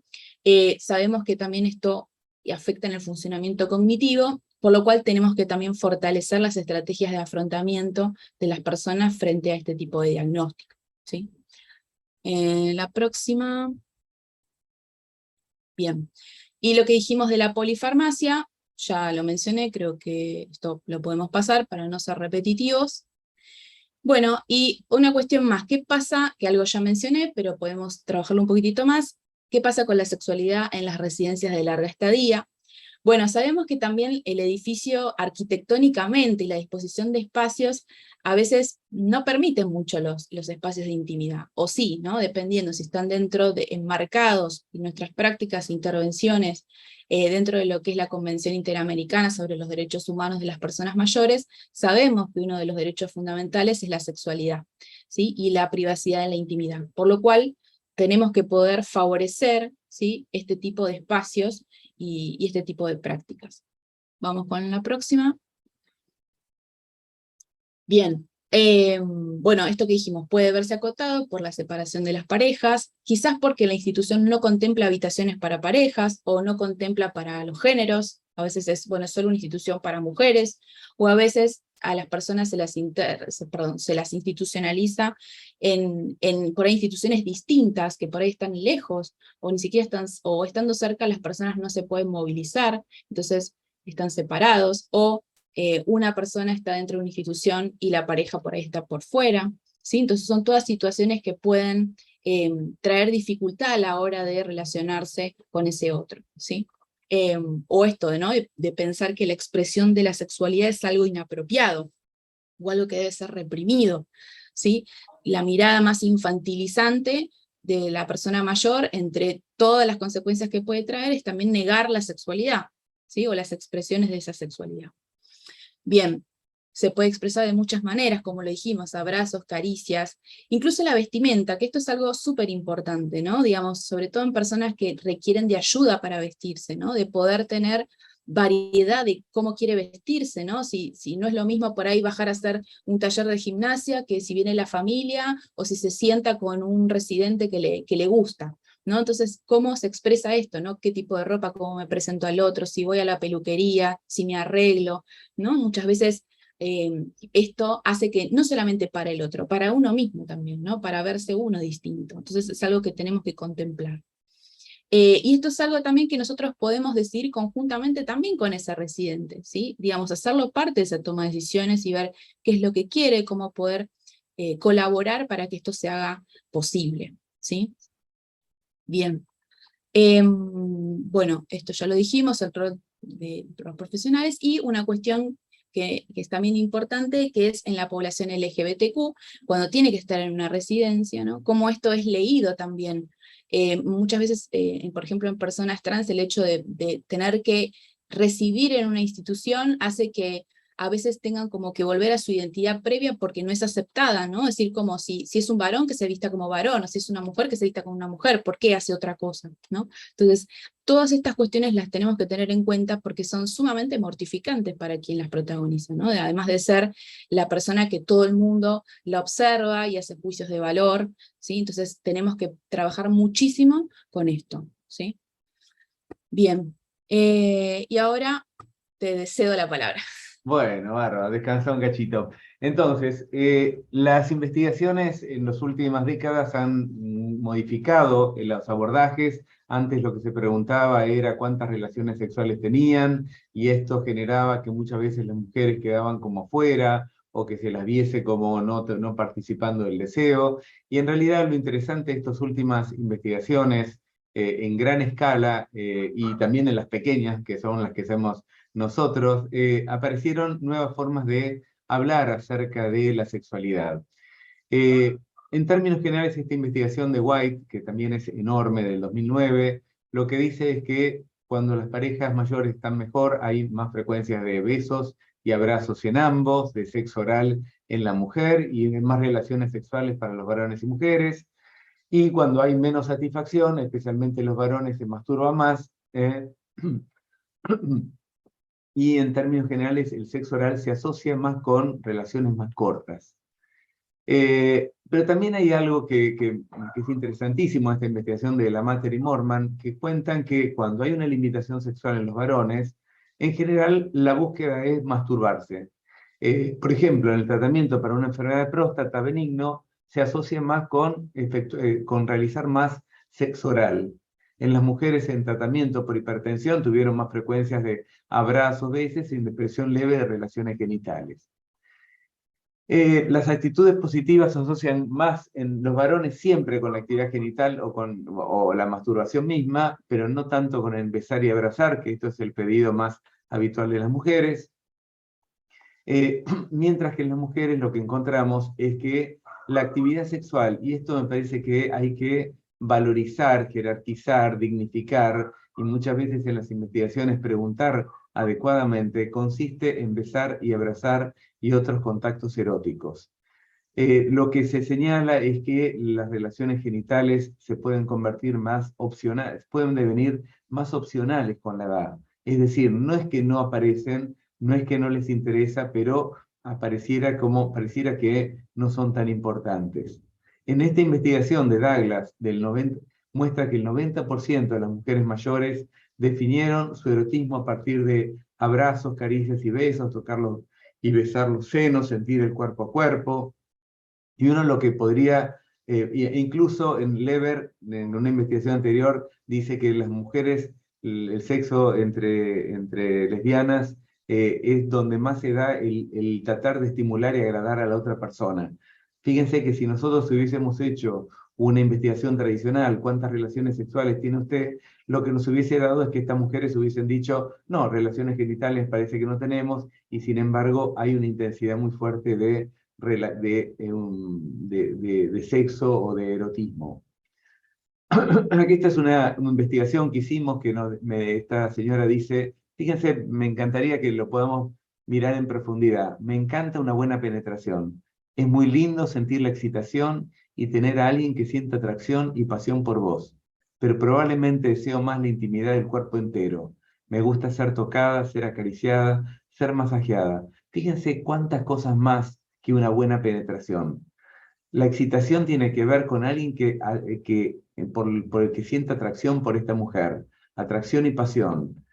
Speaker 3: Sabemos que también esto afecta en el funcionamiento cognitivo, por lo cual tenemos que también fortalecer las estrategias de afrontamiento de las personas frente a este tipo de diagnóstico, ¿sí? La próxima. Bien. Y lo que dijimos de la polifarmacia, ya lo mencioné, creo que esto lo podemos pasar para no ser repetitivos. Bueno, y una cuestión más, ¿qué pasa? Que algo ya mencioné, pero podemos trabajarlo un poquitito más. ¿Qué pasa con la sexualidad en las residencias de larga estadía? Bueno, sabemos que también el edificio arquitectónicamente y la disposición de espacios a veces no permiten mucho los espacios de intimidad, o sí, ¿no? Dependiendo si están enmarcados en nuestras prácticas e intervenciones dentro de lo que es la Convención Interamericana sobre los Derechos Humanos de las Personas Mayores, sabemos que uno de los derechos fundamentales es la sexualidad, ¿sí? Y la privacidad de la intimidad, por lo cual tenemos que poder favorecer, ¿sí?, este tipo de espacios y este tipo de prácticas. Vamos con la próxima. Bien, bueno, esto que dijimos puede verse acotado por la separación de las parejas, quizás porque la institución no contempla habitaciones para parejas, o no contempla para los géneros, a veces es, bueno, solo una institución para mujeres, o a veces a las personas se las institucionaliza por ahí instituciones distintas, que por ahí están lejos, o ni siquiera están, o estando cerca las personas no se pueden movilizar, entonces están separados, o una persona está dentro de una institución y la pareja por ahí está por fuera, ¿sí? Entonces son todas situaciones que pueden traer dificultad a la hora de relacionarse con ese otro, ¿sí? O esto de pensar que la expresión de la sexualidad es algo inapropiado, o algo que debe ser reprimido, ¿sí? La mirada más infantilizante de la persona mayor, entre todas las consecuencias que puede traer, es también negar la sexualidad, ¿sí? O las expresiones de esa sexualidad. Bien, se puede expresar de muchas maneras, como lo dijimos, abrazos, caricias, incluso la vestimenta, que esto es algo súper importante, ¿no? Digamos, sobre todo en personas que requieren de ayuda para vestirse, ¿no? De poder tener variedad de cómo quiere vestirse, ¿no? Si no es lo mismo por ahí bajar a hacer un taller de gimnasia, que si viene la familia, o si se sienta con un residente que le gusta, ¿no? Entonces, ¿cómo se expresa esto, no? ¿Qué tipo de ropa, cómo me presento al otro, si voy a la peluquería, si me arreglo, ¿no? Muchas veces esto hace que, no solamente para el otro, para uno mismo también, ¿no? Para verse uno distinto. Entonces es algo que tenemos que contemplar. Y esto es algo también que nosotros podemos decidir conjuntamente también con ese residente, ¿sí? Digamos, hacerlo parte de esa toma de decisiones y ver qué es lo que quiere, cómo poder colaborar para que esto se haga posible, ¿sí? Bien. Bueno, esto ya lo dijimos, el rol de los profesionales, y una cuestión que es también importante, que es en la población LGBTQ, cuando tiene que estar en una residencia, ¿no? Cómo esto es leído también. Muchas veces, por ejemplo, en personas trans, el hecho de tener que recibir en una institución hace que a veces tengan como que volver a su identidad previa porque no es aceptada, ¿no? Es decir, como si es un varón que se vista como varón, o si es una mujer que se vista como una mujer, ¿por qué hace otra cosa, ¿no? Entonces, todas estas cuestiones las tenemos que tener en cuenta porque son sumamente mortificantes para quien las protagoniza, ¿no? Además de ser la persona que todo el mundo la observa y hace juicios de valor, ¿sí? Entonces tenemos que trabajar muchísimo con esto, ¿sí? Bien, y ahora te cedo la palabra.
Speaker 2: Bueno, bárbaro, descansa un cachito. Entonces, las investigaciones en las últimas décadas han modificado los abordajes. Antes lo que se preguntaba era cuántas relaciones sexuales tenían, y esto generaba que muchas veces las mujeres quedaban como fuera, o que se las viese como no participando del deseo. Y en realidad lo interesante de estas últimas investigaciones en gran escala, y también en las pequeñas, que son las que hacemos nosotros, aparecieron nuevas formas de hablar acerca de la sexualidad. En términos generales, esta investigación de White, que también es enorme, del 2009, lo que dice es que cuando las parejas mayores están mejor, hay más frecuencias de besos y abrazos en ambos, de sexo oral en la mujer, y más relaciones sexuales para los varones y mujeres. Y cuando hay menos satisfacción, especialmente los varones se masturban más, y en términos generales el sexo oral se asocia más con relaciones más cortas. Pero también hay algo que es interesantísimo en esta investigación de la Mater y Morman, que cuentan que cuando hay una limitación sexual en los varones, en general la búsqueda es masturbarse. Por ejemplo, en el tratamiento para una enfermedad de próstata benigno se asocia más con realizar más sexo oral. En las mujeres en tratamiento por hipertensión tuvieron más frecuencias de abrazos, besos y depresión leve de relaciones genitales. Las actitudes positivas se asocian más en los varones siempre con la actividad genital o la masturbación misma, pero no tanto con el besar y abrazar, que esto es el pedido más habitual de las mujeres. Mientras que en las mujeres lo que encontramos es que la actividad sexual, y esto me parece que hay que valorizar, jerarquizar, dignificar, y muchas veces en las investigaciones preguntar adecuadamente, consiste en besar y abrazar y otros contactos eróticos. Lo que se señala es que las relaciones genitales se pueden convertir más opcionales, pueden devenir más opcionales con la edad. Es decir, no es que no aparecen, no es que no les interesa, pero pareciera que no son tan importantes. En esta investigación de Douglas muestra que el 90% de las mujeres mayores definieron su erotismo a partir de abrazos, caricias y besos, tocarlos y besar los senos, sentir el cuerpo a cuerpo. Y uno lo que podría, incluso en Lever, en una investigación anterior, dice que las mujeres, el sexo entre lesbianas, es donde más se da el tratar de estimular y agradar a la otra persona. Fíjense que si nosotros hubiésemos hecho una investigación tradicional, ¿cuántas relaciones sexuales tiene usted? Lo que nos hubiese dado es que estas mujeres hubiesen dicho, no, relaciones genitales parece que no tenemos, y sin embargo hay una intensidad muy fuerte de sexo o de erotismo. Aquí esta es una investigación que hicimos que esta señora dice, fíjense, me encantaría que lo podamos mirar en profundidad. Me encanta una buena penetración. Es muy lindo sentir la excitación y tener a alguien que sienta atracción y pasión por vos. Pero probablemente deseo más la intimidad del cuerpo entero. Me gusta ser tocada, ser acariciada, ser masajeada. Fíjense cuántas cosas más que una buena penetración. La excitación tiene que ver con alguien por el que siente atracción por esta mujer, atracción y pasión.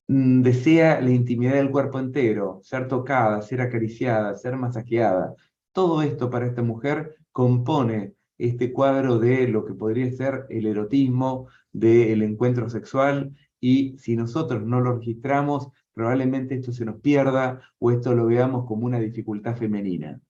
Speaker 2: Desea la intimidad del cuerpo entero, ser tocada, ser acariciada, ser masajeada. Todo esto para esta mujer compone este cuadro de lo que podría ser el erotismo, del encuentro sexual, y si nosotros no lo registramos, probablemente esto se nos pierda o esto lo veamos como una dificultad femenina.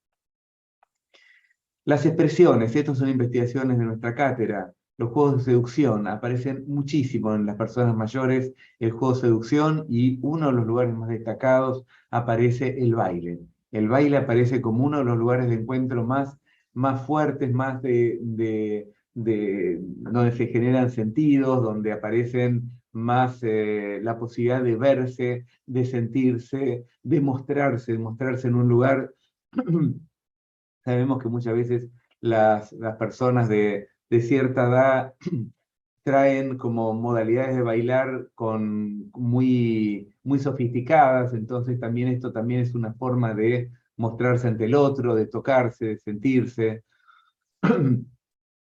Speaker 2: Las expresiones, estas son investigaciones de nuestra cátedra, los juegos de seducción aparecen muchísimo en las personas mayores, el juego de seducción, y uno de los lugares más destacados aparece el baile. El baile aparece como uno de los lugares de encuentro más fuertes, más donde se generan sentidos, donde aparecen más la posibilidad de verse, de sentirse, de mostrarse en un lugar. Sabemos que muchas veces las personas de cierta edad traen como modalidades de bailar muy sofisticadas, entonces también esto también es una forma de mostrarse ante el otro, de tocarse, de sentirse.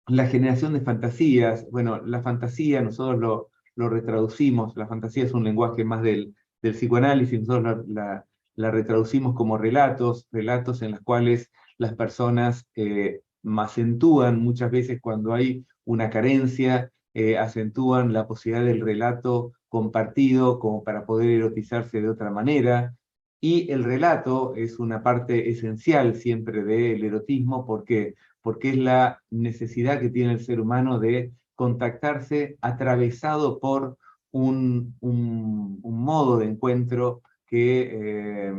Speaker 2: La generación de fantasías, bueno, la fantasía nosotros lo retraducimos, la fantasía es un lenguaje más del psicoanálisis, nosotros la retraducimos como relatos en los cuales las personas acentúan muchas veces cuando hay una carencia, acentúan la posibilidad del relato compartido como para poder erotizarse de otra manera, y el relato es una parte esencial siempre del erotismo porque es la necesidad que tiene el ser humano de contactarse atravesado por un modo de encuentro que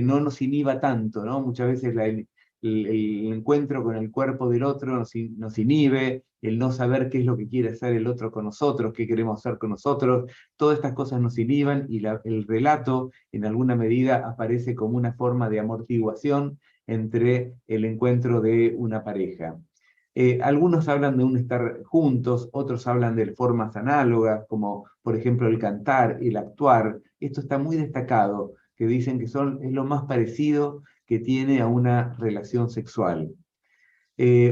Speaker 2: no nos inhiba tanto, ¿no? Muchas veces el encuentro con el cuerpo del otro nos inhibe, el no saber qué es lo que quiere hacer el otro con nosotros, qué queremos hacer con nosotros, todas estas cosas nos inhiban, y el relato en alguna medida aparece como una forma de amortiguación entre el encuentro de una pareja. Algunos hablan de un estar juntos, otros hablan de formas análogas, como por ejemplo el cantar, el actuar. Esto está muy destacado, que dicen que es lo más parecido que tiene a una relación sexual.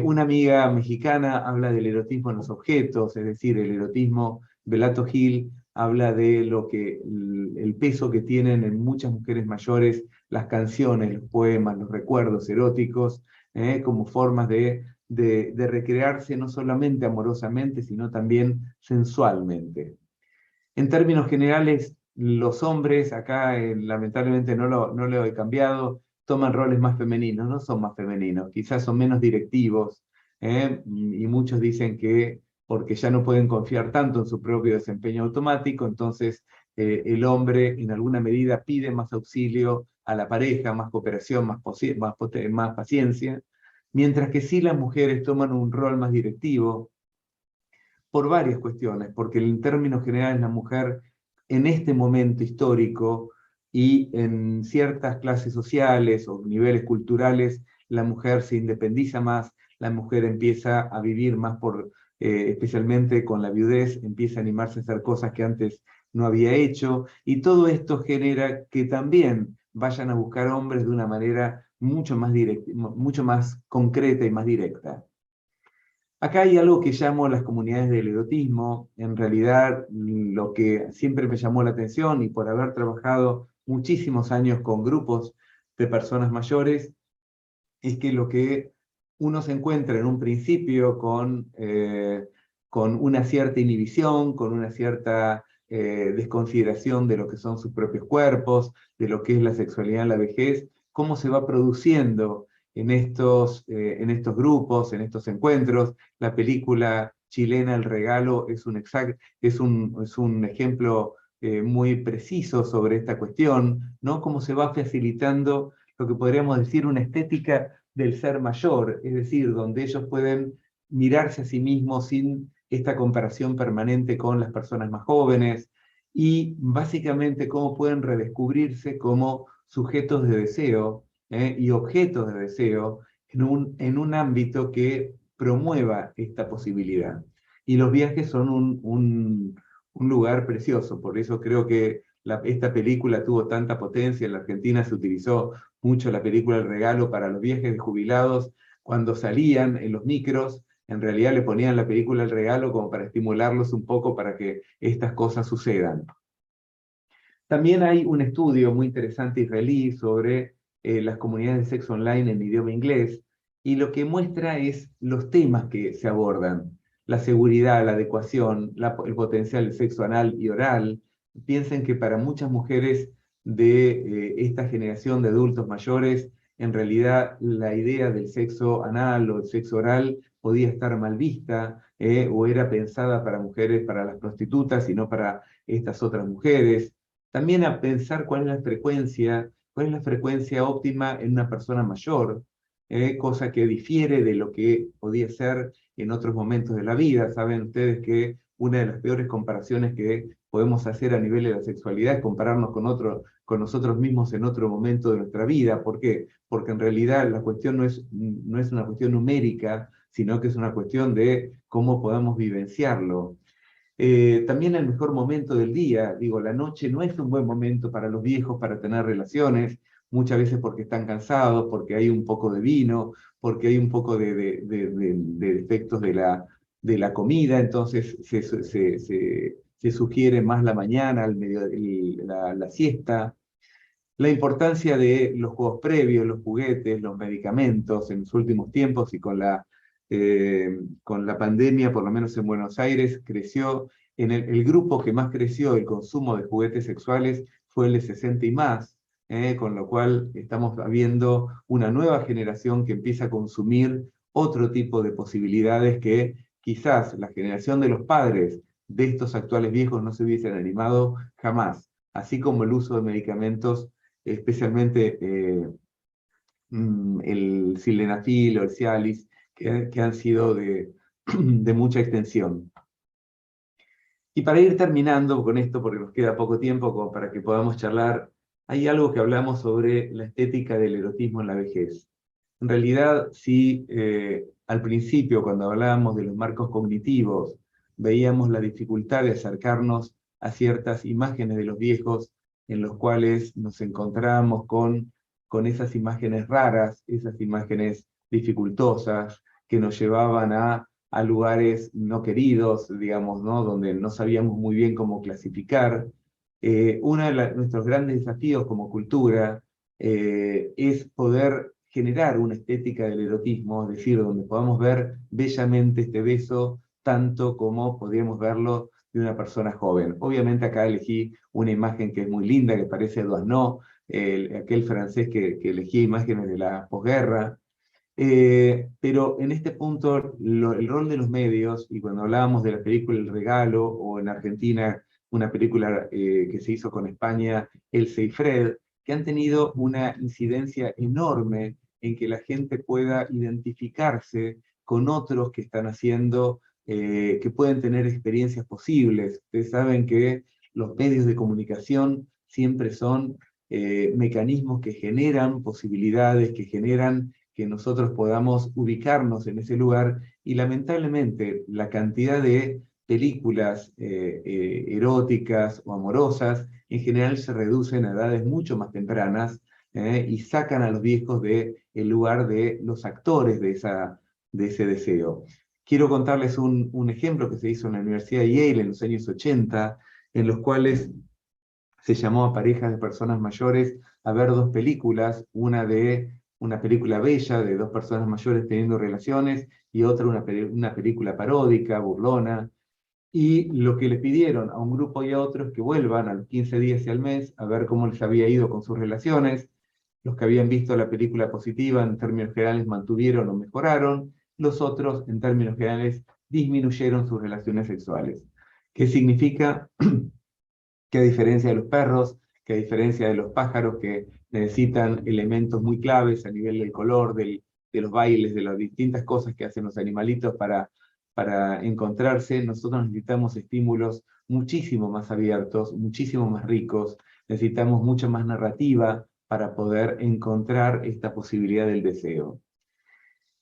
Speaker 2: Una amiga mexicana habla del erotismo en los objetos, es decir, el erotismo, Beato Gil habla de el peso que tienen en muchas mujeres mayores las canciones, los poemas, los recuerdos eróticos, como formas de recrearse no solamente amorosamente, sino también sensualmente. En términos generales, los hombres, acá lamentablemente no lo he cambiado, toman roles más femeninos, no son más femeninos, quizás son menos directivos, y muchos dicen que porque ya no pueden confiar tanto en su propio desempeño automático, entonces el hombre en alguna medida pide más auxilio a la pareja, más cooperación, más paciencia, mientras que sí las mujeres toman un rol más directivo por varias cuestiones, porque en términos generales la mujer en este momento histórico y en ciertas clases sociales o niveles culturales, la mujer se independiza más, la mujer empieza a vivir más especialmente con la viudez, empieza a animarse a hacer cosas que antes no había hecho, y todo esto genera que también vayan a buscar hombres de una manera mucho más concreta y más directa. Acá hay algo que llamo las comunidades del erotismo. En realidad, lo que siempre me llamó la atención, y por haber trabajado muchísimos años con grupos de personas mayores, es que lo que uno se encuentra en un principio con una cierta inhibición, con una cierta desconsideración de lo que son sus propios cuerpos, de lo que es la sexualidad en la vejez, cómo se va produciendo en estos grupos, en estos encuentros. La película chilena El Regalo es un ejemplo muy preciso sobre esta cuestión, ¿no? Cómo se va facilitando lo que podríamos decir una estética del ser mayor, es decir, donde ellos pueden mirarse a sí mismos sin esta comparación permanente con las personas más jóvenes, y básicamente cómo pueden redescubrirse como sujetos de deseo y objetos de deseo en un ámbito que promueva esta posibilidad. Y los viajes son un lugar precioso, por eso creo que esta película tuvo tanta potencia. En la Argentina se utilizó mucho la película El Regalo para los viajes de jubilados. Cuando salían en los micros, en realidad le ponían la película El Regalo como para estimularlos un poco para que estas cosas sucedan. También hay un estudio muy interesante israelí sobre las comunidades de sexo online en idioma inglés, y lo que muestra es los temas que se abordan: la seguridad, la adecuación, el potencial del sexo anal y oral. Piensen que para muchas mujeres de esta generación de adultos mayores, en realidad la idea del sexo anal o el sexo oral podía estar mal vista, o era pensada para mujeres, para las prostitutas, y no para estas otras mujeres. También a pensar cuál es la frecuencia óptima en una persona mayor, cosa que difiere de lo que podía ser en otros momentos de la vida. Saben ustedes que una de las peores comparaciones que podemos hacer a nivel de la sexualidad es compararnos con nosotros mismos en otro momento de nuestra vida. ¿Por qué? Porque en realidad la cuestión no es una cuestión numérica, sino que es una cuestión de cómo podamos vivenciarlo. También el mejor momento del día, digo, la noche no es un buen momento para los viejos para tener relaciones, muchas veces porque están cansados, porque hay un poco de vino, porque hay un poco de defectos de la comida, entonces se sugiere más la mañana, la siesta. La importancia de los juegos previos, los juguetes, los medicamentos en los últimos tiempos, y con la pandemia, por lo menos en Buenos Aires, creció. El grupo que más creció el consumo de juguetes sexuales fue el de 60 y más, con lo cual estamos viendo una nueva generación que empieza a consumir otro tipo de posibilidades que quizás la generación de los padres de estos actuales viejos no se hubiesen animado jamás, así como el uso de medicamentos, especialmente el sildenafil o el Cialis, que han sido de mucha extensión. Y para ir terminando con esto, porque nos queda poco tiempo como para que podamos charlar, hay algo que hablamos sobre la estética del erotismo en la vejez. En realidad, si al principio, cuando hablábamos de los marcos cognitivos, veíamos la dificultad de acercarnos a ciertas imágenes de los viejos, en los cuales nos encontramos con esas imágenes raras, esas imágenes dificultosas, que nos llevaban a lugares no queridos, digamos, ¿no? Donde no sabíamos muy bien cómo clasificar. Uno de nuestros grandes desafíos como cultura es poder generar una estética del erotismo, es decir, donde podamos ver bellamente este beso tanto como podríamos verlo de una persona joven. Obviamente acá elegí una imagen que es muy linda, que parece Edward No, aquel francés que elegía imágenes de la posguerra. Pero en este punto, el rol de los medios, y cuando hablábamos de la película El Regalo, o en Argentina, una película que se hizo con España, Elsa y Fred, que han tenido una incidencia enorme en que la gente pueda identificarse con otros que están haciendo, que pueden tener experiencias posibles. Ustedes saben que los medios de comunicación siempre son mecanismos que generan posibilidades, que generan que nosotros podamos ubicarnos en ese lugar, y lamentablemente la cantidad de películas eróticas o amorosas en general se reducen a edades mucho más tempranas, y sacan a los viejos del lugar de los actores de ese deseo. Quiero contarles un ejemplo que se hizo en la Universidad de Yale en los años 80, en los cuales se llamó a parejas de personas mayores a ver dos películas, una película bella de dos personas mayores teniendo relaciones, y otra una película paródica, burlona, y lo que le pidieron a un grupo y a otro es que vuelvan a los 15 días y al mes a ver cómo les había ido con sus relaciones. Los que habían visto la película positiva en términos generales mantuvieron o mejoraron, los otros en términos generales disminuyeron sus relaciones sexuales. ¿Qué significa? Que a diferencia de los perros, que a diferencia de los pájaros que necesitan elementos muy claves a nivel del color, de los bailes, de las distintas cosas que hacen los animalitos para encontrarse, nosotros necesitamos estímulos muchísimo más abiertos, muchísimo más ricos, necesitamos mucha más narrativa para poder encontrar esta posibilidad del deseo.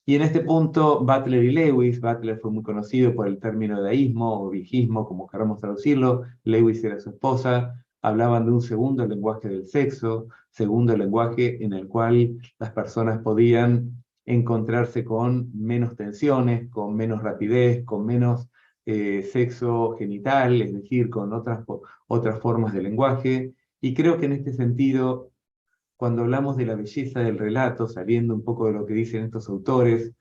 Speaker 2: Y en este punto, Butler y Lewis, Butler fue muy conocido por el término deísmo o viejismo, como queramos traducirlo, Lewis era su esposa, hablaban de un segundo lenguaje del sexo, segundo lenguaje en el cual las personas podían encontrarse con menos tensiones, con menos rapidez, con menos sexo genital, es decir, con otras formas de lenguaje. Y creo que en este sentido, cuando hablamos de la belleza del relato, saliendo un poco de lo que dicen estos autores,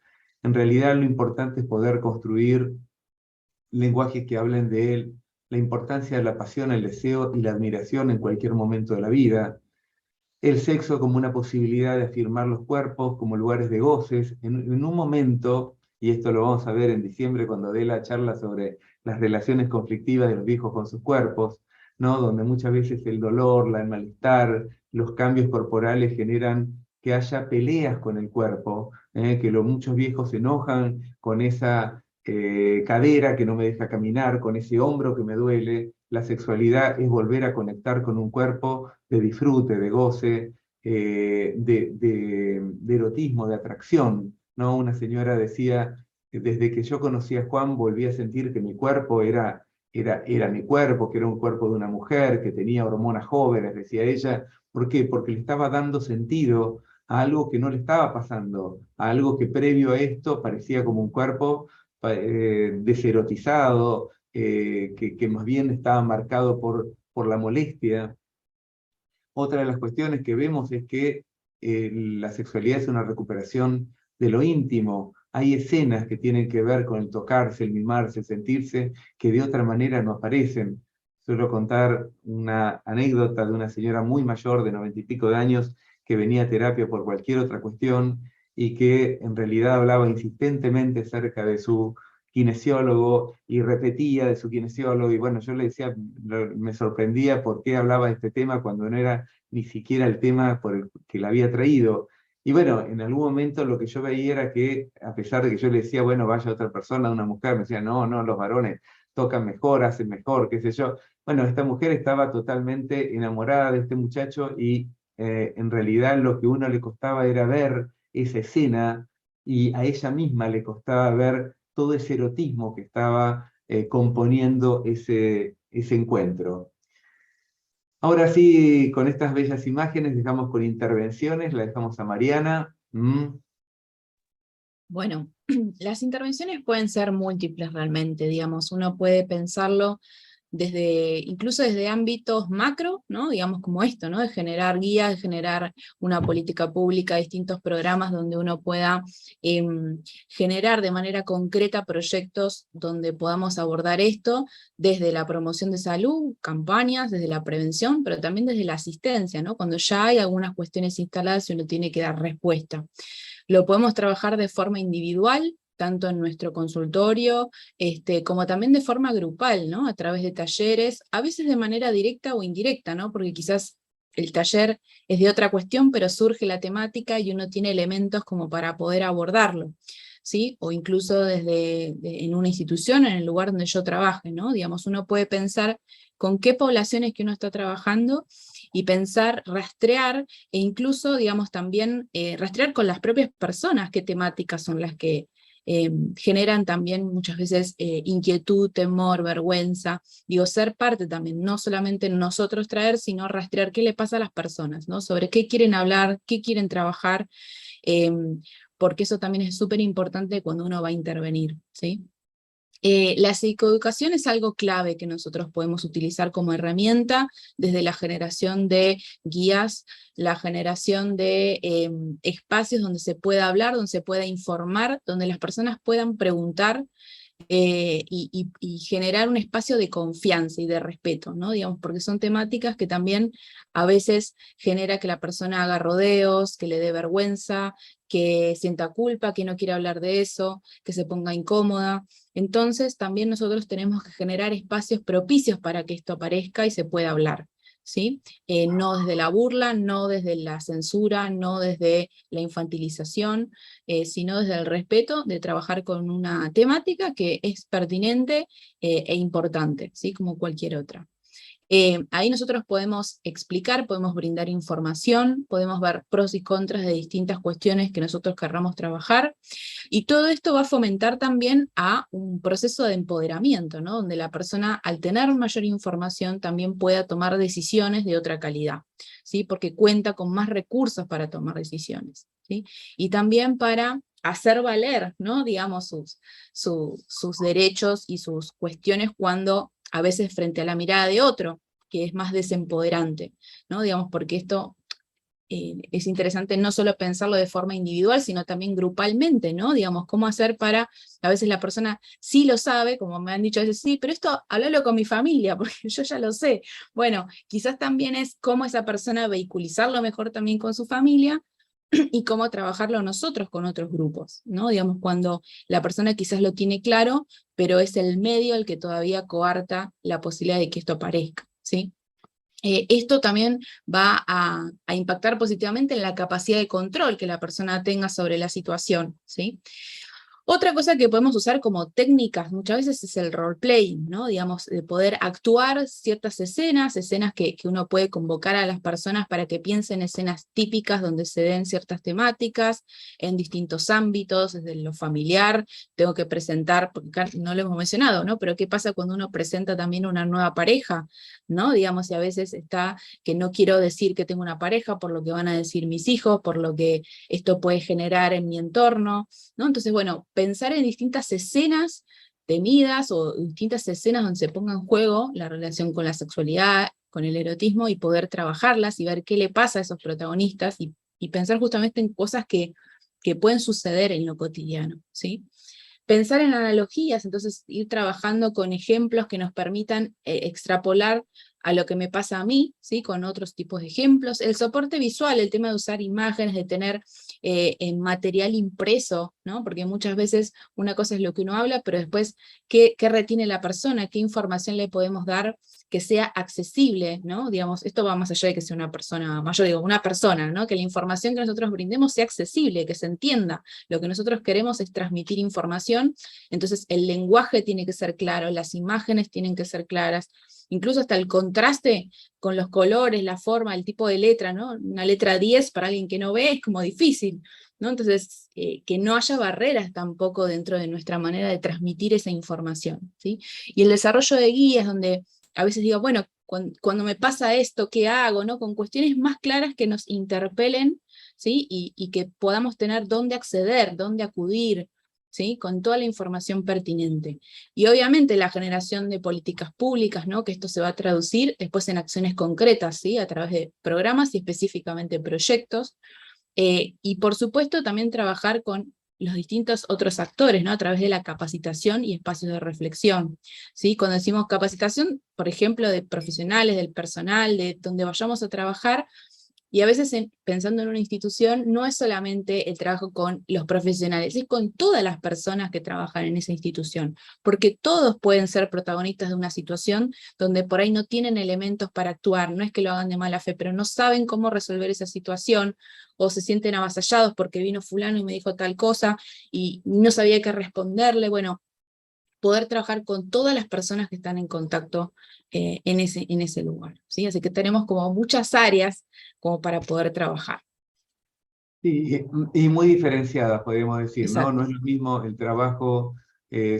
Speaker 2: en realidad lo importante es poder construir lenguajes que hablen de él, la importancia de la pasión, el deseo y la admiración en cualquier momento de la vida, el sexo como una posibilidad de afirmar los cuerpos como lugares de goces, en un momento, y esto lo vamos a ver en diciembre cuando dé la charla sobre las relaciones conflictivas de los viejos con sus cuerpos, ¿no? Donde muchas veces el dolor, el malestar, los cambios corporales generan que haya peleas con el cuerpo, que muchos viejos se enojan con esa cadera que no me deja caminar, con ese hombro que me duele. La sexualidad es volver a conectar con un cuerpo de disfrute, de goce, de erotismo, de atracción, ¿no? Una señora decía, desde que yo conocí a Juan volví a sentir que mi cuerpo era mi cuerpo, que era un cuerpo de una mujer, que tenía hormonas jóvenes, decía ella. ¿Por qué? Porque le estaba dando sentido a algo que no le estaba pasando, a algo que previo a esto parecía como un cuerpo deserotizado, que más bien estaba marcado por la molestia. Otra de las cuestiones que vemos es que la sexualidad es una recuperación de lo íntimo. Hay escenas que tienen que ver con el tocarse, el mimarse, el sentirse, que de otra manera no aparecen. Suelo contar una anécdota de una señora muy mayor, de 90 y pico de años, que venía a terapia por cualquier otra cuestión y que en realidad hablaba insistentemente acerca de su kinesiólogo y repetía de su kinesiólogo, y bueno, yo le decía, me sorprendía por qué hablaba de este tema cuando no era ni siquiera el tema por el que la había traído. Y bueno, en algún momento lo que yo veía era que, a pesar de que yo le decía, bueno, vaya otra persona, una mujer, me decía, no, los varones tocan mejor, hacen mejor, qué sé yo. Bueno, esta mujer estaba totalmente enamorada de este muchacho y en realidad lo que a uno le costaba era ver esa escena, y a ella misma le costaba ver todo ese erotismo que estaba componiendo ese encuentro. Ahora sí, con estas bellas imágenes, dejamos con intervenciones, la dejamos a Mariana.
Speaker 3: Bueno, las intervenciones pueden ser múltiples realmente, digamos, uno puede pensarlo incluso desde ámbitos macro, ¿no? Digamos como esto, ¿no? De generar guías, de generar una política pública, distintos programas donde uno pueda generar de manera concreta proyectos donde podamos abordar esto, desde la promoción de salud, campañas, desde la prevención, pero también desde la asistencia, ¿no? Cuando ya hay algunas cuestiones instaladas y uno tiene que dar respuesta. Lo podemos trabajar de forma individual, tanto en nuestro consultorio, como también de forma grupal, ¿no? A través de talleres, a veces de manera directa o indirecta, ¿no? Porque quizás el taller es de otra cuestión, pero surge la temática y uno tiene elementos como para poder abordarlo, ¿sí? O incluso en una institución, en el lugar donde yo trabaje, ¿no? Digamos, uno puede pensar con qué poblaciones que uno está trabajando, y pensar, rastrear, e incluso, digamos, también rastrear con las propias personas qué temáticas son las que generan también muchas veces inquietud, temor, vergüenza, digo, ser parte también, no solamente nosotros traer, sino rastrear qué le pasa a las personas, ¿no? Sobre qué quieren hablar, qué quieren trabajar, porque eso también es súper importante cuando uno va a intervenir, ¿sí? La psicoeducación es algo clave que nosotros podemos utilizar como herramienta desde la generación de guías, la generación de espacios donde se pueda hablar, donde se pueda informar, donde las personas puedan preguntar, y generar un espacio de confianza y de respeto, ¿no? Digamos, porque son temáticas que también a veces genera que la persona haga rodeos, que le dé vergüenza, que sienta culpa, que no quiera hablar de eso, que se ponga incómoda. Entonces también nosotros tenemos que generar espacios propicios para que esto aparezca y se pueda hablar, ¿sí? No desde la burla, no desde la censura, no desde la infantilización, sino desde el respeto de trabajar con una temática que es pertinente e importante, ¿sí? Como cualquier otra. Ahí nosotros podemos explicar, podemos brindar información, podemos ver pros y contras de distintas cuestiones que nosotros querramos trabajar, y todo esto va a fomentar también a un proceso de empoderamiento, ¿no? Donde la persona, al tener mayor información, también pueda tomar decisiones de otra calidad, ¿sí? Porque cuenta con más recursos para tomar decisiones, ¿sí? Y también para hacer valer, ¿no? Digamos, sus derechos y sus cuestiones cuando a veces frente a la mirada de otro, que es más desempoderante, ¿no? Digamos, porque esto es interesante no solo pensarlo de forma individual, sino también grupalmente, ¿no? Digamos, cómo hacer para, a veces la persona sí lo sabe, como me han dicho a veces, sí, pero esto háblalo con mi familia, porque yo ya lo sé. Bueno, quizás también es cómo esa persona vehiculizarlo mejor también con su familia, y cómo trabajarlo nosotros con otros grupos, ¿no? Digamos, cuando la persona quizás lo tiene claro, pero es el medio el que todavía coarta la posibilidad de que esto aparezca, ¿sí? Esto también va a impactar positivamente en la capacidad de control que la persona tenga sobre la situación, ¿sí? Otra cosa que podemos usar como técnicas muchas veces es el role-playing, ¿no? Digamos, de poder actuar ciertas escenas que uno puede convocar a las personas para que piensen escenas típicas donde se den ciertas temáticas en distintos ámbitos, desde lo familiar, tengo que presentar, porque acá no lo hemos mencionado, ¿no? Pero ¿qué pasa cuando uno presenta también una nueva pareja, ¿no? Digamos, y a veces está que no quiero decir que tengo una pareja por lo que van a decir mis hijos, por lo que esto puede generar en mi entorno, ¿no? Entonces, bueno, pensar en distintas escenas temidas o distintas escenas donde se ponga en juego la relación con la sexualidad, con el erotismo, y poder trabajarlas y ver qué le pasa a esos protagonistas, y pensar justamente en cosas que pueden suceder en lo cotidiano, ¿sí? Pensar en analogías, entonces ir trabajando con ejemplos que nos permitan extrapolar a lo que me pasa a mí, ¿sí? Con otros tipos de ejemplos. El soporte visual, el tema de usar imágenes, de tener en material impreso, ¿no? Porque muchas veces una cosa es lo que uno habla, pero después, ¿qué retiene la persona? ¿Qué información le podemos dar que sea accesible, ¿no? Digamos, esto va más allá de que sea una persona mayor, digo, una persona, ¿no? Que la información que nosotros brindemos sea accesible, que se entienda. Lo que nosotros queremos es transmitir información, entonces el lenguaje tiene que ser claro, las imágenes tienen que ser claras, incluso hasta el contraste con los colores, la forma, el tipo de letra, ¿no? Una letra 10 para alguien que no ve es como difícil, ¿no? Entonces, que no haya barreras tampoco dentro de nuestra manera de transmitir esa información, ¿sí? Y el desarrollo de guías, donde a veces digo, bueno, cuando me pasa esto, ¿qué hago? ¿No? Con cuestiones más claras que nos interpelen, ¿sí? Y que podamos tener dónde acceder, dónde acudir, ¿sí? Con toda la información pertinente. Y obviamente la generación de políticas públicas, ¿no? Que esto se va a traducir después en acciones concretas, ¿sí? A través de programas y específicamente proyectos. Y por supuesto también trabajar con los distintos otros actores, ¿no? A través de la capacitación y espacios de reflexión, ¿sí? Cuando decimos capacitación, por ejemplo, de profesionales, del personal, de donde vayamos a trabajar, y a veces pensando en una institución, no es solamente el trabajo con los profesionales, es con todas las personas que trabajan en esa institución, porque todos pueden ser protagonistas de una situación donde por ahí no tienen elementos para actuar, no es que lo hagan de mala fe, pero no saben cómo resolver esa situación, o se sienten avasallados porque vino fulano y me dijo tal cosa, y no sabía qué responderle. Bueno, poder trabajar con todas las personas que están en contacto en ese lugar, ¿sí? Así que tenemos como muchas áreas como para poder trabajar.
Speaker 2: Sí, y muy diferenciadas, podríamos decir, ¿no? No
Speaker 3: Exacto.
Speaker 2: es lo mismo el trabajo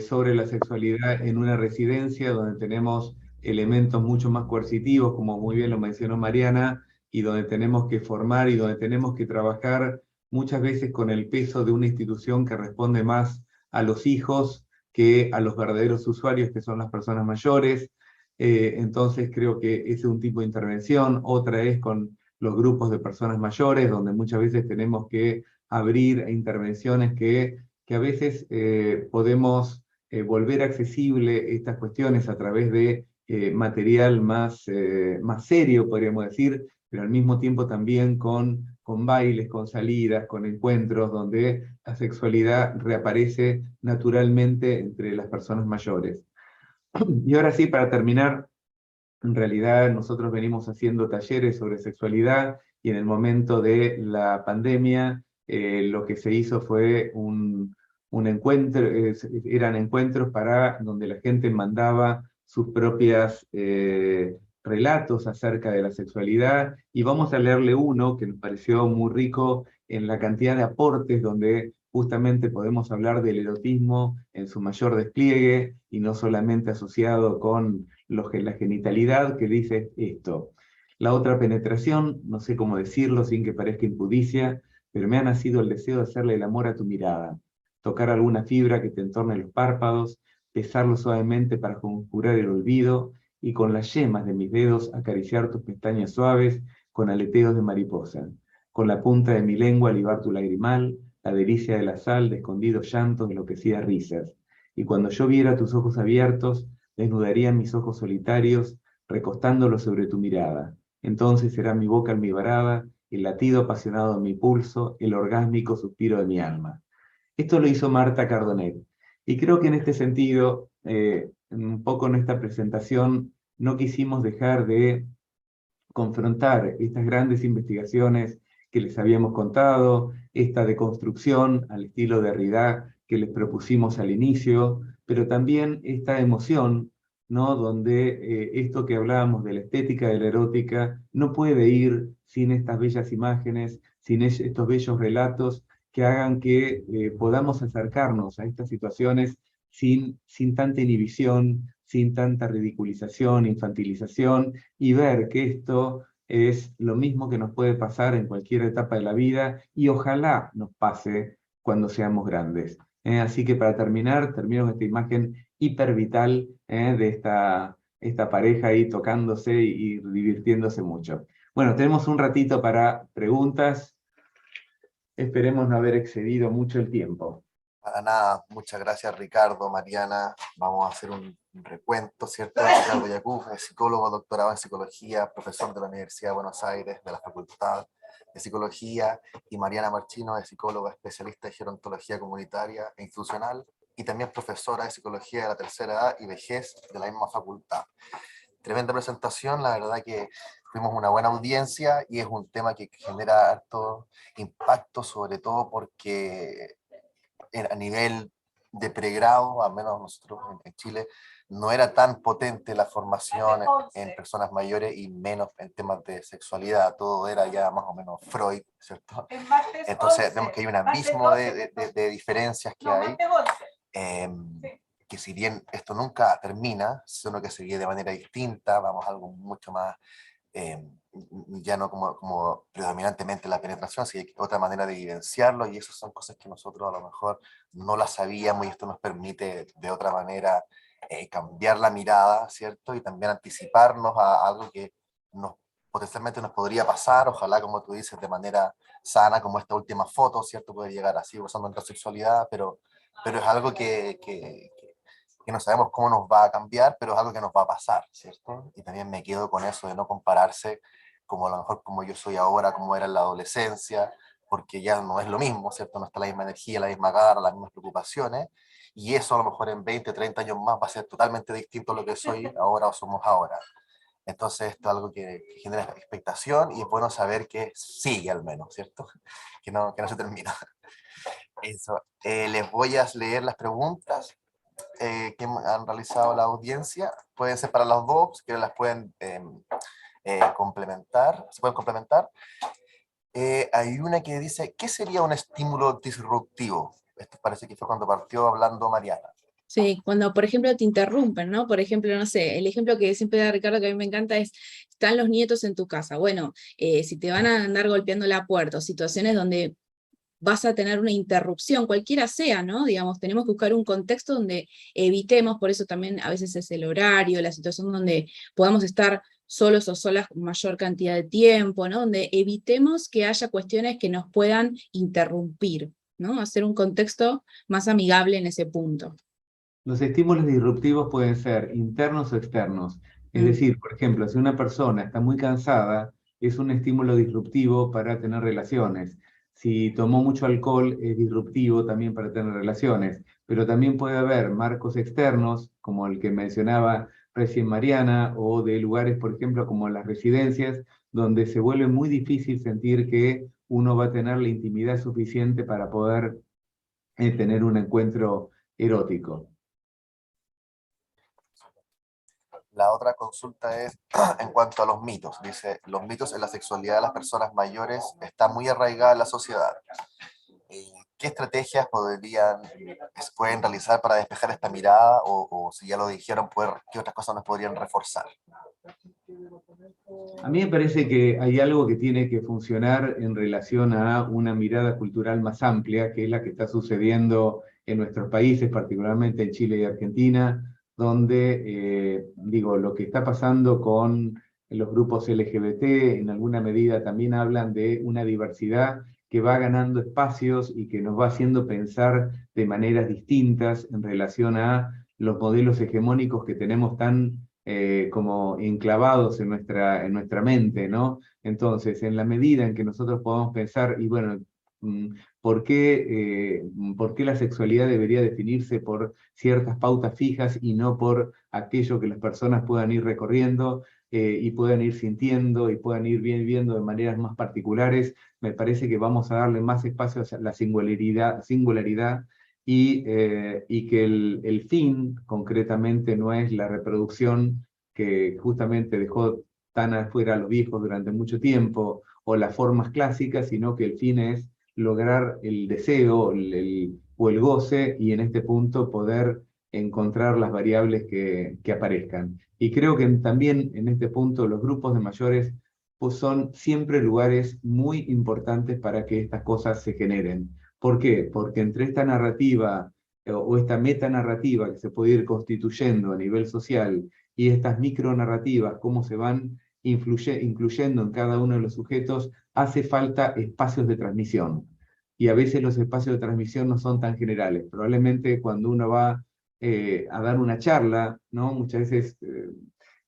Speaker 2: sobre la sexualidad en una residencia donde tenemos elementos mucho más coercitivos, como muy bien lo mencionó Mariana, y donde tenemos que formar y donde tenemos que trabajar muchas veces con el peso de una institución que responde más a los hijos que a los verdaderos usuarios, que son las personas mayores. Entonces creo que ese es un tipo de intervención. Otra es con los grupos de personas mayores, donde muchas veces tenemos que abrir intervenciones que a veces podemos volver accesible estas cuestiones a través de material más serio, podríamos decir, pero al mismo tiempo también con bailes, con salidas, con encuentros, donde la sexualidad reaparece naturalmente entre las personas mayores. Y ahora sí, para terminar, en realidad nosotros venimos haciendo talleres sobre sexualidad y en el momento de la pandemia lo que se hizo fue un encuentro, eran encuentros para donde la gente mandaba sus propias relatos acerca de la sexualidad, y vamos a leerle uno que nos pareció muy rico en la cantidad de aportes donde justamente podemos hablar del erotismo en su mayor despliegue y no solamente asociado con la genitalidad, que dice esto: la otra penetración, no sé cómo decirlo sin que parezca impudicia, pero me ha nacido el deseo de hacerle el amor a tu mirada, tocar alguna fibra que te entorne los párpados, besarlo suavemente para conjurar el olvido, y con las yemas de mis dedos acariciar tus pestañas suaves con aleteos de mariposa, con la punta de mi lengua libar tu lagrimal, la delicia de la sal, de escondidos llantos, de enloquecidas risas. Y cuando yo viera tus ojos abiertos, desnudarían mis ojos solitarios, recostándolos sobre tu mirada. Entonces será mi boca almibarada, el latido apasionado de mi pulso, el orgásmico suspiro de mi alma. Esto lo hizo Marta Cardonet. Y creo que en este sentido, un poco en esta presentación, no quisimos dejar de confrontar estas grandes investigaciones que les habíamos contado, esta deconstrucción al estilo de Derrida que les propusimos al inicio, pero también esta emoción, ¿no? Donde esto que hablábamos de la estética, de la erótica, no puede ir sin estas bellas imágenes, sin estos bellos relatos que hagan que podamos acercarnos a estas situaciones sin tanta inhibición, sin tanta ridiculización, infantilización, y ver que esto es lo mismo que nos puede pasar en cualquier etapa de la vida y ojalá nos pase cuando seamos grandes. Así que para terminar, termino con esta imagen hipervital de esta pareja ahí tocándose y divirtiéndose mucho. Bueno, tenemos un ratito para preguntas. Esperemos no haber excedido mucho el tiempo.
Speaker 1: Para nada, muchas gracias Ricardo, Mariana. Vamos a hacer un recuento, ¿cierto? Ricardo Yacuf es psicólogo, doctorado en psicología, profesor de la Universidad de Buenos Aires, de la Facultad de Psicología, y Mariana Marchino es psicóloga especialista en gerontología comunitaria e institucional, y también profesora de psicología de la tercera edad y vejez de la misma facultad. Tremenda presentación, la verdad que fuimos una buena audiencia y es un tema que genera harto impacto, sobre todo porque a nivel de pregrado, al menos nosotros en Chile, no era tan potente la formación en personas mayores y menos en temas de sexualidad, todo era ya más o menos Freud, ¿cierto? Entonces vemos que hay un abismo de diferencias que hay, que si bien esto nunca termina, sino que se vive de manera distinta, vamos a algo mucho más ya no como predominantemente la penetración, sino que otra manera de evidenciarlo, y esas son cosas que nosotros a lo mejor no las sabíamos, y esto nos permite de otra manera cambiar la mirada, ¿cierto? Y también anticiparnos a algo que potencialmente nos podría pasar, ojalá, como tú dices, de manera sana, como esta última foto, ¿cierto? Puede llegar así, usando nuestra sexualidad, pero es algo que no sabemos cómo nos va a cambiar, pero es algo que nos va a pasar, ¿cierto? Y también me quedo con eso de no compararse como a lo mejor como yo soy ahora, como era en la adolescencia, porque ya no es lo mismo, ¿cierto? No está la misma energía, la misma garra, las mismas preocupaciones, y eso a lo mejor en 20, 30 años más va a ser totalmente distinto a lo que soy ahora o somos ahora. Entonces esto es algo que genera expectación, y es bueno saber que sigue al menos, ¿cierto? Que no se termina. Eso. Les voy a leer las preguntas que han realizado la audiencia. Pueden ser para los dos, que las pueden complementar, se pueden complementar. Hay una que dice, ¿qué sería un estímulo disruptivo? Esto parece que fue cuando partió hablando Mariana.
Speaker 3: Sí, cuando por ejemplo te interrumpen, ¿no? Por ejemplo, no sé, el ejemplo que siempre da Ricardo, que a mí me encanta, es, están los nietos en tu casa. Bueno, si te van a andar golpeando la puerta, o situaciones donde vas a tener una interrupción, cualquiera sea, ¿no? Digamos, tenemos que buscar un contexto donde evitemos, por eso también a veces es el horario, la situación donde podamos estar solos o solas mayor cantidad de tiempo, ¿no? Donde evitemos que haya cuestiones que nos puedan interrumpir, ¿no? Hacer un contexto más amigable en ese punto.
Speaker 2: Los estímulos disruptivos pueden ser internos o externos. Es
Speaker 3: Mm.
Speaker 2: decir, por ejemplo, si una persona está muy cansada, es un estímulo disruptivo para tener relaciones. Si tomó mucho alcohol, es disruptivo también para tener relaciones. Pero también puede haber marcos externos, como el que mencionaba recién Mariana, o de lugares, por ejemplo, como las residencias, donde se vuelve muy difícil sentir que uno va a tener la intimidad suficiente para poder tener un encuentro erótico.
Speaker 1: La otra consulta es en cuanto a los mitos. Dice, los mitos en la sexualidad de las personas mayores están muy arraigadas en la sociedad. ¿Qué estrategias pueden realizar para despejar esta mirada? O si ya lo dijeron, ¿qué otras cosas nos podrían reforzar?
Speaker 2: A mí me parece que hay algo que tiene que funcionar en relación a una mirada cultural más amplia, que es la que está sucediendo en nuestros países, particularmente en Chile y Argentina, donde, digo, lo que está pasando con los grupos LGBT, en alguna medida también hablan de una diversidad que va ganando espacios y que nos va haciendo pensar de maneras distintas en relación a los modelos hegemónicos que tenemos tan como enclavados en nuestra mente, ¿no? Entonces, en la medida en que nosotros podamos pensar, y bueno, ¿por qué la sexualidad debería definirse por ciertas pautas fijas y no por aquello que las personas puedan ir recorriendo y puedan ir sintiendo y puedan ir viendo de maneras más particulares? Me parece que vamos a darle más espacio a la singularidad y que el fin concretamente no es la reproducción que justamente dejó tan afuera a los viejos durante mucho tiempo, o las formas clásicas, sino que el fin es lograr el deseo o el goce, y en este punto poder encontrar las variables que aparezcan. Y creo que también en este punto los grupos de mayores pues son siempre lugares muy importantes para que estas cosas se generen. ¿Por qué? Porque entre esta narrativa o esta metanarrativa que se puede ir constituyendo a nivel social y estas micronarrativas, cómo se van incluyendo en cada uno de los sujetos, hace falta espacios de transmisión. Y a veces los espacios de transmisión no son tan generales. Probablemente cuando uno va a dar una charla, ¿no? Muchas veces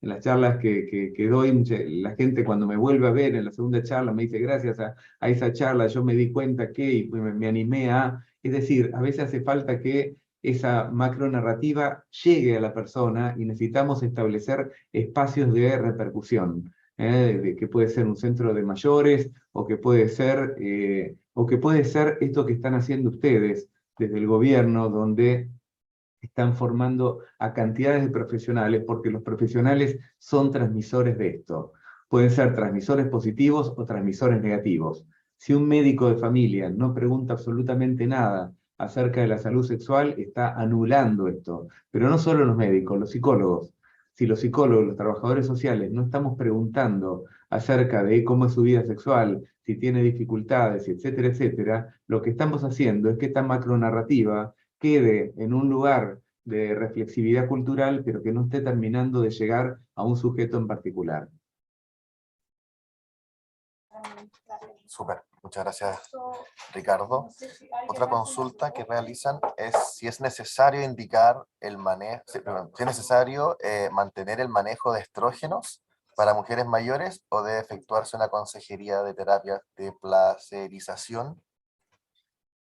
Speaker 2: en las charlas que doy, la gente cuando me vuelve a ver en la segunda charla me dice, gracias a esa charla yo me di cuenta que, y me animé a... Es decir, a veces hace falta que esa macronarrativa llegue a la persona y necesitamos establecer espacios de repercusión, de que puede ser un centro de mayores o que puede ser esto que están haciendo ustedes desde el gobierno, donde están formando a cantidades de profesionales, porque los profesionales son transmisores de esto. Pueden ser transmisores positivos o transmisores negativos. Si un médico de familia no pregunta absolutamente nada acerca de la salud sexual, está anulando esto. Pero no solo los médicos, los psicólogos. si los psicólogos, los trabajadores sociales, no estamos preguntando acerca de cómo es su vida sexual, si tiene dificultades, etcétera, etcétera, lo que estamos haciendo es que esta macronarrativa quede en un lugar de reflexividad cultural, pero que no esté terminando de llegar a un sujeto en particular.
Speaker 1: Súper, muchas gracias, Ricardo. Otra consulta que realizan es si es necesario indicar el manejo, si es necesario mantener el manejo de estrógenos para mujeres mayores o debe efectuarse una consejería de terapia de placerización.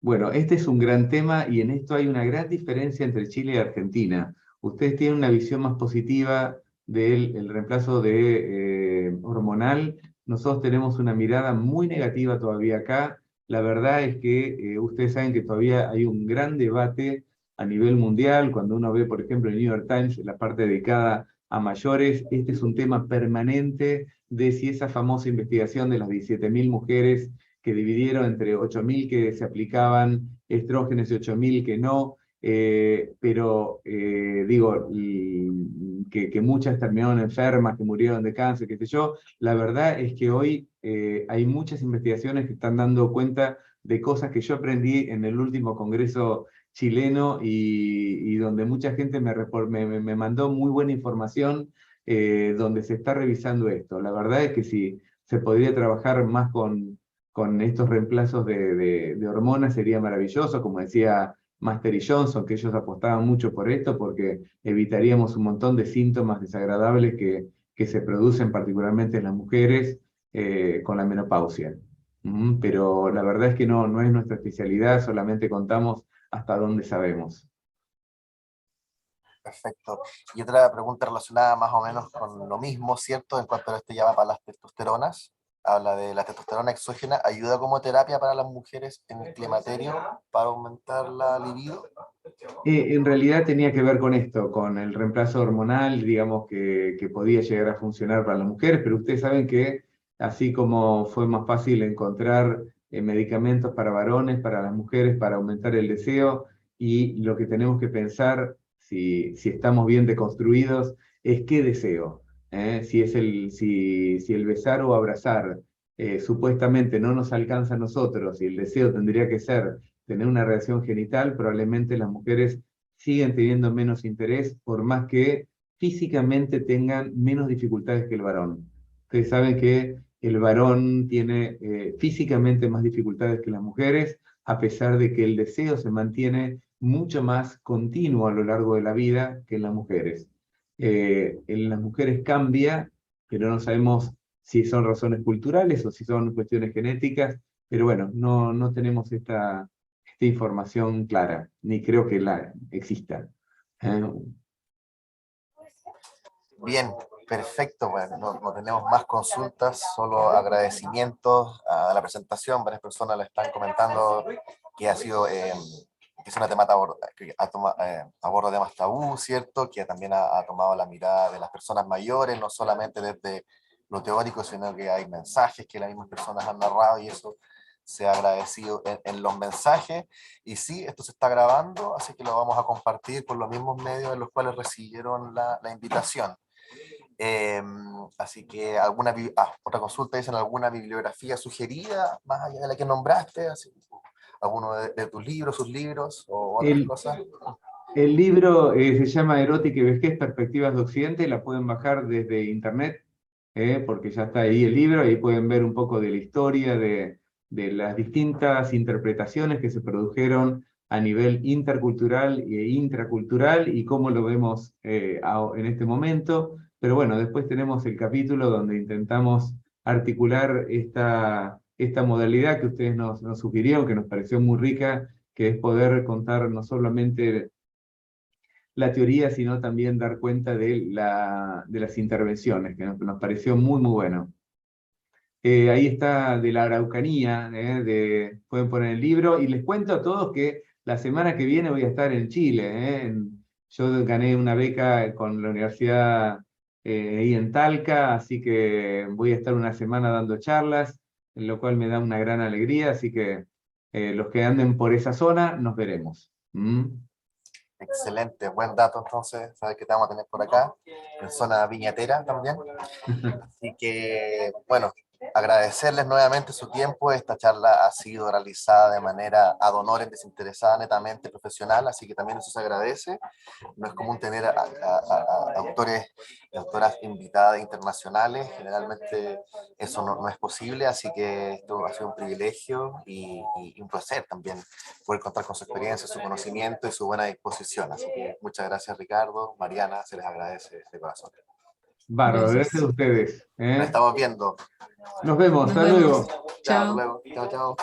Speaker 2: Bueno, este es un gran tema y en esto hay una gran diferencia entre Chile y Argentina. Ustedes tienen una visión más positiva del reemplazo de, hormonal. Nosotros tenemos una mirada muy negativa todavía acá. La verdad es que ustedes saben que todavía hay un gran debate a nivel mundial. Cuando uno ve, por ejemplo, el New York Times, la parte dedicada a mayores, este es un tema permanente de si esa famosa investigación de las 17.000 mujeres que dividieron entre 8.000 que se aplicaban estrógenos y 8.000 que no, pero digo, que muchas terminaron enfermas, que murieron de cáncer, qué sé yo. La verdad es que hoy hay muchas investigaciones que están dando cuenta de cosas que yo aprendí en el último congreso chileno y donde mucha gente me mandó muy buena información donde se está revisando esto. La verdad es que si se podría trabajar más con estos reemplazos de hormonas sería maravilloso, como decía Master y Johnson, que ellos apostaban mucho por esto porque evitaríamos un montón de síntomas desagradables que se producen particularmente en las mujeres con la menopausia. Pero la verdad es que no es nuestra especialidad, solamente contamos hasta donde sabemos.
Speaker 1: Perfecto. Y otra pregunta relacionada más o menos con lo mismo, ¿cierto? En cuanto a esto ya va para las testosteronas. Habla de la testosterona exógena, ¿ayuda como terapia para las mujeres en el climaterio para aumentar la libido?
Speaker 2: En realidad tenía que ver con esto, con el reemplazo hormonal, digamos, que podía llegar a funcionar para las mujeres, pero ustedes saben que así como fue más fácil encontrar medicamentos para varones, para las mujeres, para aumentar el deseo, y lo que tenemos que pensar, si estamos bien deconstruidos, es qué deseo. Si el besar o abrazar supuestamente no nos alcanza a nosotros y el deseo tendría que ser tener una reacción genital, probablemente las mujeres siguen teniendo menos interés, por más que físicamente tengan menos dificultades que el varón. Ustedes saben que el varón tiene físicamente más dificultades que las mujeres, a pesar de que el deseo se mantiene mucho más continuo a lo largo de la vida que en las mujeres. En las mujeres cambia, pero no sabemos si son razones culturales o si son cuestiones genéticas, pero bueno, no tenemos esta información clara, ni creo que la exista.
Speaker 1: Bien, perfecto. Bueno, no tenemos más consultas, solo agradecimientos a la presentación. Varias personas le están comentando que ha sido, que es una temática que aborda temas tabú, ¿cierto? Que también ha tomado la mirada de las personas mayores, no solamente desde lo teórico, sino que hay mensajes que las mismas personas han narrado y eso se ha agradecido en los mensajes. Y sí, esto se está grabando, así que lo vamos a compartir por los mismos medios en los cuales recibieron la invitación. Así que otra consulta, dicen alguna bibliografía sugerida, más allá de la que nombraste, así, alguno de tus libros, sus libros o otras cosas.
Speaker 2: El libro se llama Erótica y Vejez, Perspectivas de Occidente, la pueden bajar desde internet, porque ya está ahí el libro, ahí pueden ver un poco de la historia, de las distintas interpretaciones que se produjeron a nivel intercultural e intracultural y cómo lo vemos en este momento. Pero bueno, después tenemos el capítulo donde intentamos articular esta modalidad que ustedes nos sugirieron, que nos pareció muy rica, que es poder contar no solamente la teoría, sino también dar cuenta de las intervenciones, que nos pareció muy, muy bueno. Ahí está de la Araucanía, pueden poner el libro, y les cuento a todos que la semana que viene voy a estar en Chile. Yo gané una beca con la universidad ahí en Talca, así que voy a estar una semana dando charlas, en lo cual me da una gran alegría, así que los que anden por esa zona, nos veremos.
Speaker 1: Excelente, buen dato entonces, sabes que te vamos a tener por acá, en zona viñatera también. Así que, bueno, agradecerles nuevamente su tiempo. Esta charla ha sido realizada de manera ad honorem, desinteresada, netamente profesional, así que también eso se agradece. No es común tener a autores y autoras invitadas internacionales, generalmente eso no es posible, así que esto ha sido un privilegio y un placer también poder contar con su experiencia, su conocimiento y su buena disposición. Así que muchas gracias, Ricardo, Mariana, se les agradece de corazón.
Speaker 2: Bárbaro, gracias
Speaker 3: Gracias.
Speaker 2: a ustedes.
Speaker 1: Nos estamos viendo.
Speaker 2: Nos vemos,
Speaker 3: Nos
Speaker 2: hasta
Speaker 3: vemos.
Speaker 2: luego.
Speaker 1: Chao, hasta
Speaker 3: Chao.
Speaker 1: luego. Chao, chao.